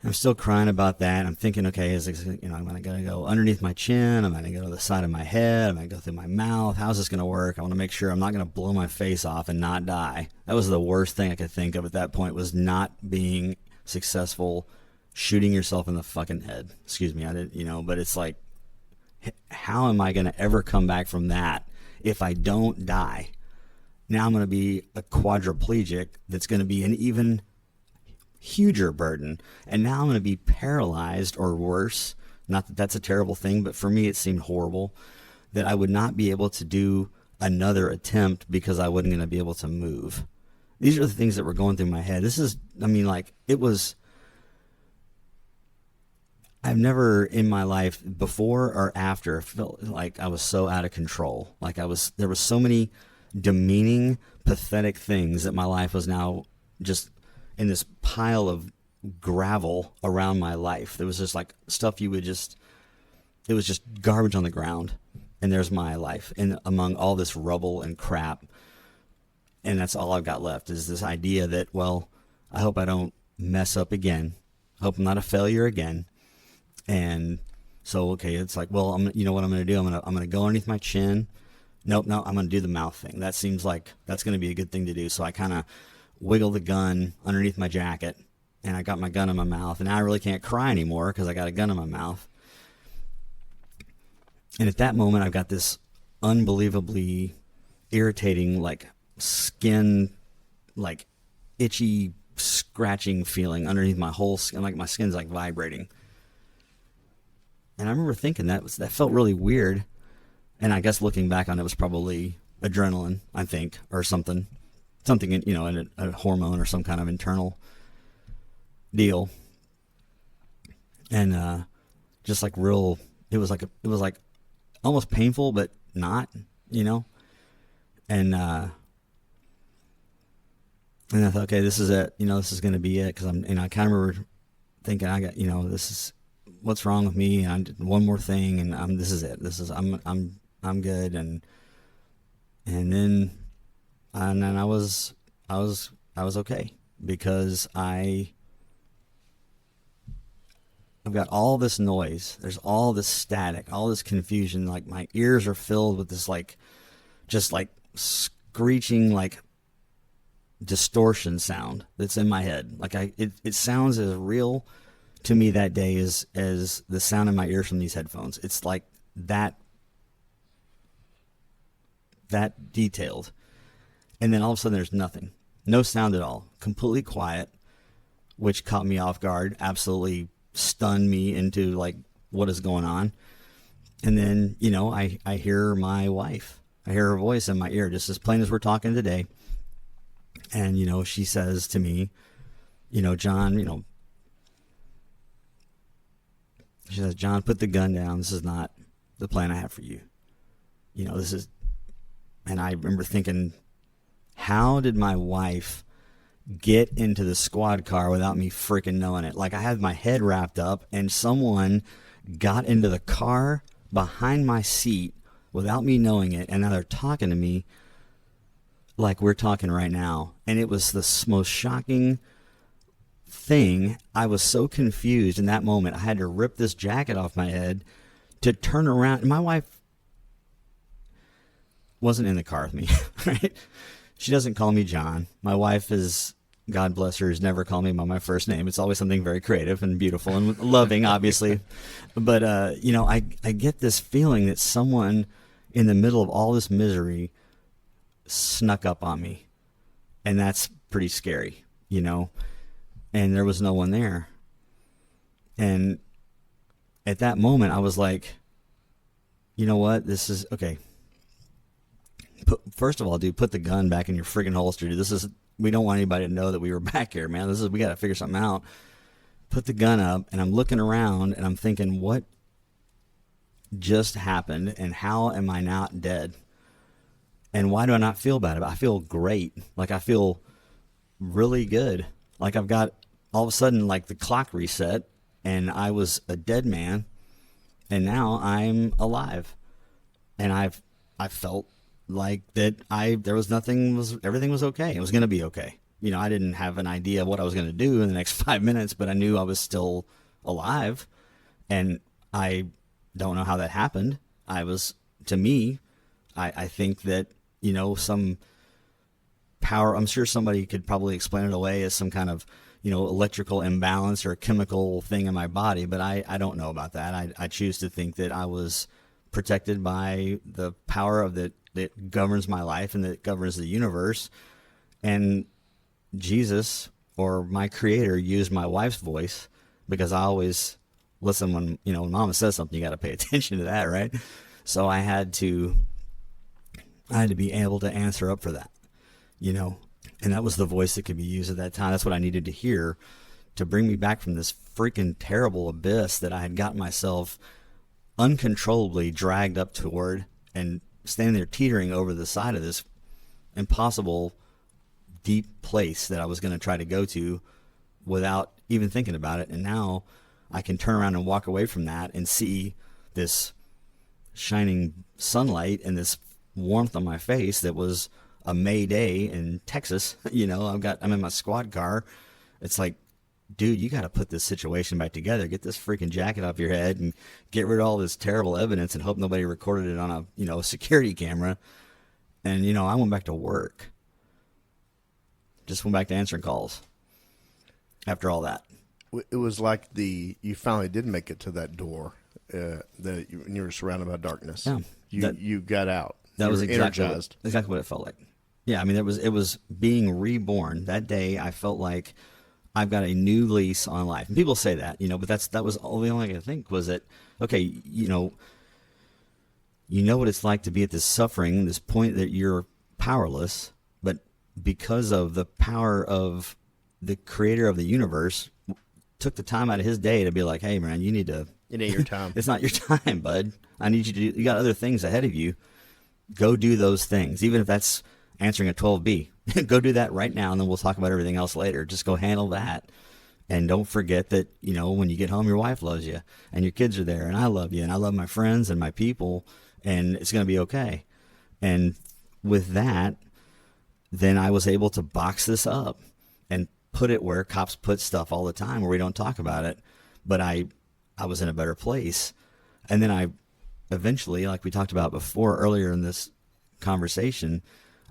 I'm still crying about that. I'm thinking, okay, I'm going to go underneath my chin. I'm going to go to the side of my head. I'm going to go through my mouth. How's this going to work? I want to make sure I'm not going to blow my face off and not die. That was the worst thing I could think of at that point, was not being successful, shooting yourself in the fucking head. Excuse me, I didn't, but it's like, how am I going to ever come back from that if I don't die? Now I'm going to be a quadriplegic that's going to be an even huger burden. And now I'm going to be paralyzed or worse. Not that that's a terrible thing, but for me it seemed horrible that I would not be able to do another attempt because I wasn't going to be able to move. These are the things that were going through my head. I've never in my life before or after felt like I was so out of control. There were so many demeaning, pathetic things that my life was now just in this pile of gravel around my life. There was just like stuff it was just garbage on the ground. And there's my life among all this rubble and crap. And that's all I've got left is this idea that, well, I hope I don't mess up again. I hope I'm not a failure again. And so, okay, it's like, well, you know what I'm going to do? I'm going to go underneath my chin. Nope, no, I'm going to do the mouth thing. That seems like that's going to be a good thing to do. So I kind of wiggle the gun underneath my jacket, and I got my gun in my mouth, and now I really can't cry anymore because I got a gun in my mouth. And at that moment, I've got this unbelievably irritating, like skin, like itchy, scratching feeling underneath my whole skin, like my skin's like vibrating. And I remember thinking that felt really weird. And I guess looking back on it was probably adrenaline, I think, or something, a hormone or some kind of internal deal. And just like real, it was like almost painful, but not, And I thought, okay, this is it. This is going to be it, because I kind of remember thinking, I got, this is what's wrong with me. And I did one more thing, and this is it. I'm good. And then I was okay, because I've got all this noise. There's all this static, all this confusion. Like my ears are filled with this, just screeching, distortion sound that's in my head. It sounds as real to me that day as the sound in my ears from these headphones. It's like that detailed. And then all of a sudden there's nothing. No sound at all. Completely quiet, which caught me off guard. Absolutely stunned me into what is going on. And then, I hear my wife. I hear her voice in my ear, just as plain as we're talking today. And, she says to me, John, she says, John, put the gun down. This is not the plan I have for you. And I remember thinking, how did my wife get into the squad car without me freaking knowing it? I had my head wrapped up, and someone got into the car behind my seat without me knowing it, and now they're talking to me like we're talking right now. And it was the most shocking thing. I was so confused in that moment. I had to rip this jacket off my head to turn around. My wife wasn't in the car with me, right? She doesn't call me John. My wife is, God bless her, has never called me by my first name. It's always something very creative and beautiful and loving, obviously. But, I get this feeling that someone in the middle of all this misery snuck up on me. And that's pretty scary, And there was no one there. And at that moment, I was like, you know what? This is, okay. First of all, dude, put the gun back in your friggin' holster. Dude, we don't want anybody to know that we were back here, man. We got to figure something out. Put the gun up, and I'm looking around, and I'm thinking, what just happened, and how am I not dead? And why do I not feel bad about it? I feel great. I feel really good. I've got, all of a sudden, the clock reset, and I was a dead man, and now I'm alive. And I felt like that everything was okay. It was going to be okay. I didn't have an idea of what I was going to do in the next 5 minutes, but I knew I was still alive. And I don't know how that happened. To me, I think that, some power, I'm sure somebody could probably explain it away as some kind of, electrical imbalance or a chemical thing in my body, but I don't know about that. I choose to think that I was protected by the power that governs my life and that governs the universe. And Jesus, or my creator, used my wife's voice, because I always listen when Mama says something. You got to pay attention to that, right? So I had to be able to answer up for that, and that was the voice that could be used at that time. That's what I needed to hear to bring me back from this freaking terrible abyss that I had gotten myself uncontrollably dragged up toward, and standing there teetering over the side of this impossible deep place that I was going to try to go to without even thinking about it. And now I can turn around and walk away from that and see this shining sunlight and this warmth on my face that was a May day in Texas. I'm in my squad car. It's like, dude, you got to put this situation back together. Get this freaking jacket off your head and get rid of all this terrible evidence and hope nobody recorded it on a security camera. And, I went back to work. Just went back to answering calls after all that. It was like you finally did make it to that door, when you were surrounded by darkness. Yeah. You got out. That was energized. Exactly what it felt like. Yeah, I mean, it was being reborn. That day, I felt like I've got a new lease on life. And people say that, but that was the only thing I could think was that, okay, you know what it's like to be at this suffering, this point that you're powerless, but because of the power of the creator of the universe, took the time out of his day to be like, hey, man, you need to... It ain't your time. It's not your time, bud. I need you got other things ahead of you. Go do those things, even if that's answering a 12B. Go do that right now, and then we'll talk about everything else later. Just go handle that. And don't forget that, when you get home, your wife loves you, and your kids are there, and I love you, and I love my friends and my people, and it's going to be okay. And with that, then I was able to box this up and put it where cops put stuff all the time where we don't talk about it. But I was in a better place. And then I eventually, like we talked about before earlier in this conversation,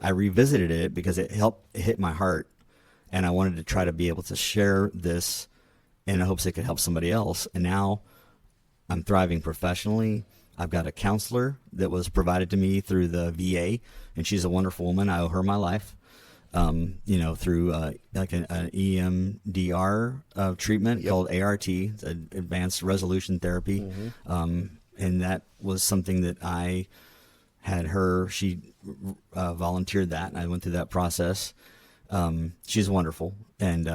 I revisited it because it hit my heart. And I wanted to try to be able to share this in hopes it could help somebody else. And now I'm thriving professionally. I've got a counselor that was provided to me through the VA, and she's a wonderful woman. I owe her my life, through like an EMDR treatment called ART, it's Advanced Resolution Therapy. Mm-hmm. And that was something that I had her, she volunteered that, and I went through that process. She's wonderful. And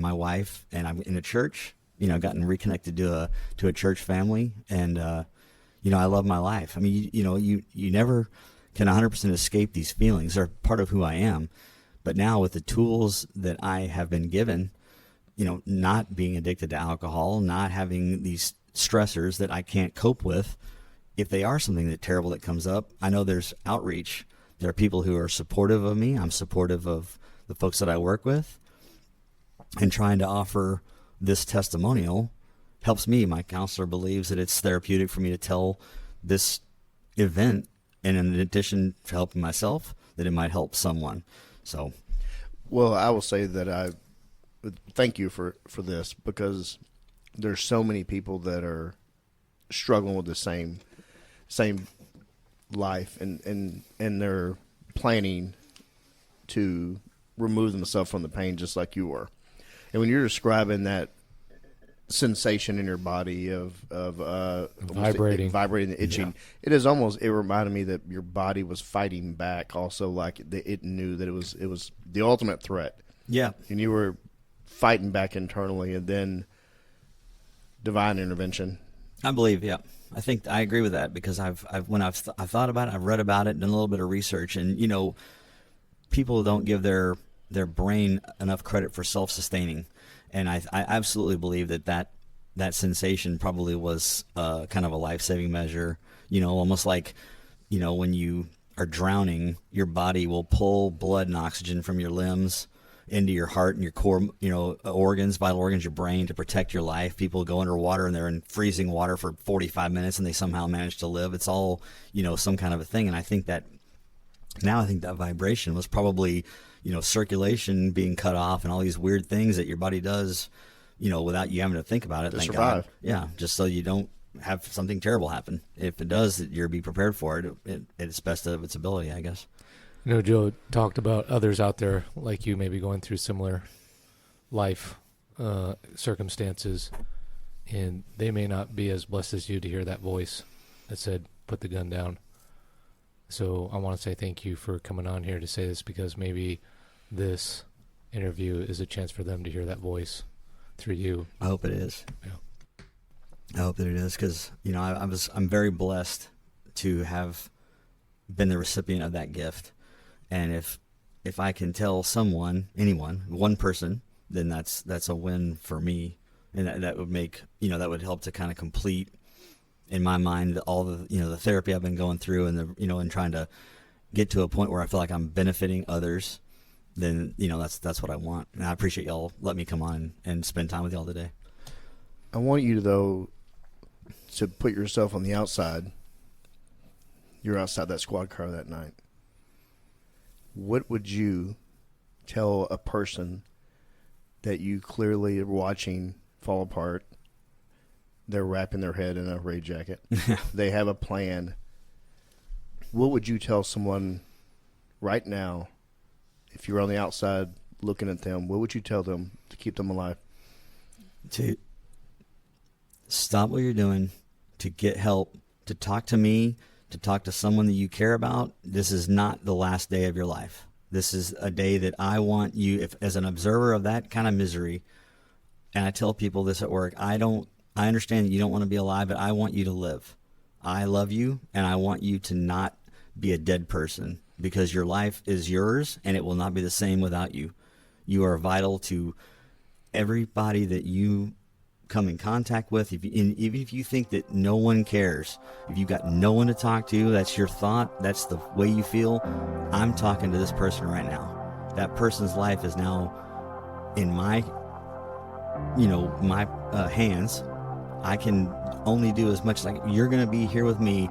my wife, and I'm in a church, gotten reconnected to a church family. And, I love my life. I mean, you never can 100% escape these feelings. They're part of who I am. But now with the tools that I have been given, not being addicted to alcohol, not having these stressors that I can't cope with, if they are something that terrible that comes up, I know there's outreach. There are people who are supportive of me. I'm supportive of the folks that I work with, and trying to offer this testimonial helps me. My counselor believes that it's therapeutic for me to tell this event, and in addition to helping myself, that it might help someone. So, well, I will say that I thank you for this, because there's so many people that are struggling with the same life, and they're planning to remove themselves from the pain just like you were. And when you're describing that sensation in your body of vibrating, itching, it reminded me that your body was fighting back also, like it knew that it was the ultimate threat. Yeah. And you were fighting back internally, and then divine intervention. I believe, yeah. I think I agree with that, because I've thought about it, I've read about it, done a little bit of research, and people don't give their brain enough credit for self-sustaining, and I absolutely believe that sensation probably was kind of a life-saving measure. Almost like when you are drowning, your body will pull blood and oxygen from your limbs into your heart and your core, organs, vital organs, your brain, to protect your life. People go underwater and they're in freezing water for 45 minutes and they somehow manage to live. It's all, some kind of a thing. And I think that vibration was probably, circulation being cut off and all these weird things that your body does, without you having to think about it. To thank survive. God. Yeah, just so you don't have something terrible happen. If it does, you'll be prepared for it. It's best of its ability, I guess. Joe talked about others out there like you, maybe going through similar life circumstances, and they may not be as blessed as you to hear that voice that said, put the gun down. So I want to say thank you for coming on here to say this, because maybe this interview is a chance for them to hear that voice through you. I hope it is. Yeah. I hope that it is, because I'm very blessed to have been the recipient of that gift, and if I can tell anyone, one person, then that's a win for me, and that would make that would help to kind of complete, in my mind, all the the therapy I've been going through, and and trying to get to a point where I feel like I'm benefiting others. Then that's what I want, and I appreciate y'all letting me come on and spend time with y'all today. I want you to put yourself on the outside. You're outside that squad car that night. What would you tell a person that you clearly are watching fall apart? They're wrapping their head in a raid jacket. They have a plan. What would you tell someone right now, if you're on the outside looking at them? What would you tell them to keep them alive? To stop what you're doing, to get help, to talk to me, to talk to someone that you care about. This is not the last day of your life. This is a day that I want you, as an observer of that kind of misery, and I tell people this at work, I understand that you don't want to be alive, but I want you to live. I love you, and I want you to not be a dead person, because your life is yours, and it will not be the same without you. You are vital to everybody that you come in contact with. Even if you think that no one cares, if you've got no one to talk to, that's your thought, that's the way you feel, I'm talking to this person right now. That person's life is now in my hands. I can only do as much as you're going to be here with me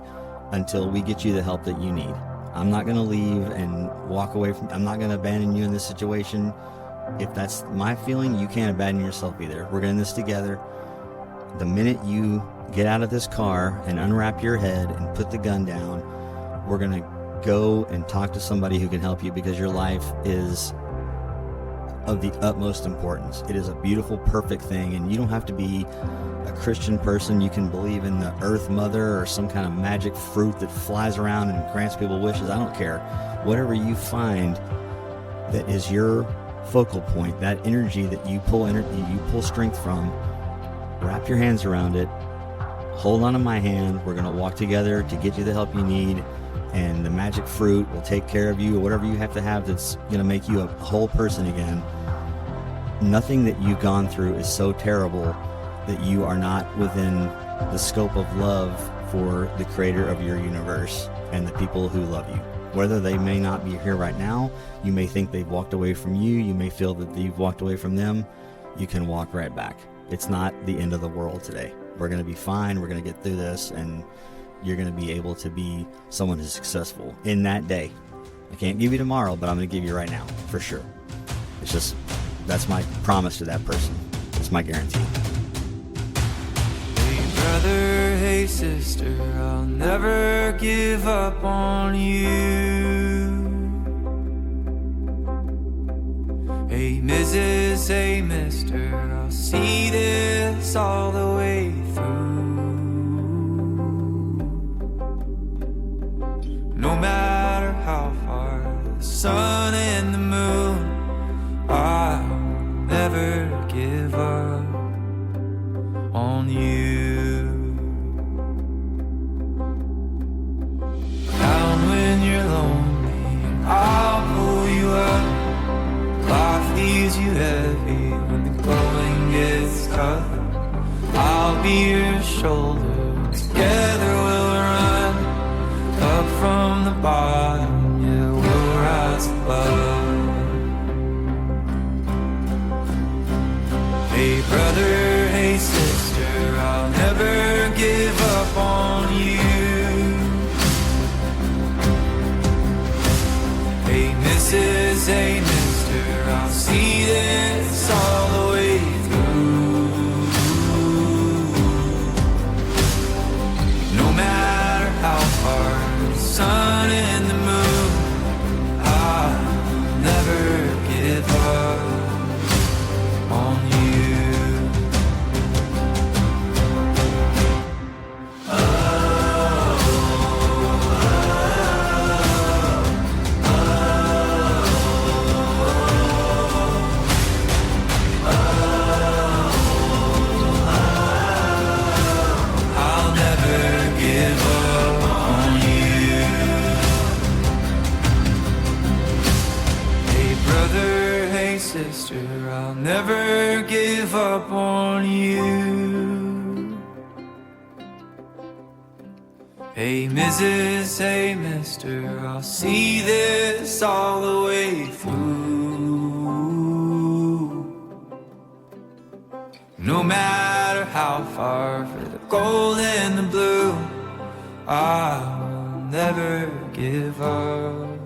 until we get you the help that you need. I'm not going to leave and walk away I'm not going to abandon you in this situation. If that's my feeling, you can't abandon yourself either. We're in this together. The minute you get out of this car and unwrap your head and put the gun down, we're going to go and talk to somebody who can help you, because your life is of the utmost importance. It is a beautiful, perfect thing, and you don't have to be a Christian person. You can believe in the Earth Mother or some kind of magic fruit that flies around and grants people wishes. I don't care. Whatever you find that is your focal point, that energy that you pull strength from, wrap your hands around it, hold on to my hand. We're going to walk together to get you the help you need, and the magic fruit will take care of you, or whatever you have to have that's going to make you a whole person again. Nothing that you've gone through is so terrible that you are not within the scope of love for the creator of your universe and the people who love you. Whether they may not be here right now, you may think they've walked away from you, you may feel that you've walked away from them, you can walk right back. It's not the end of the world today. We're going to be fine, we're going to get through this, and you're going to be able to be someone who's successful in that day. I can't give you tomorrow, but I'm going to give you right now, for sure. It's just, that's my promise to that person. It's my guarantee. Hey brother, hey sister, I'll never give up on you. Hey Mrs., hey mister, I'll see this all the way through. No matter how far the sun and the moon, I'll never give up on you. Down when you're lonely, I'll pull you up. Life leaves you heavy when the going gets tough. I'll be your shoulder, together we'll run up from the bottom, yeah, we'll rise above. Hey brother, hey sister, I'll never give up on you. Hey Mrs., hey mister, I'll see this all the way through. No matter how far the sun and the moon, I'll never give up on you. I'll never give up on you. Hey brother, hey sister, I'll never give up on you. Hey Mrs., hey mister, I'll see this all the way through. No matter how far, for the gold and the blue, I'll never give up.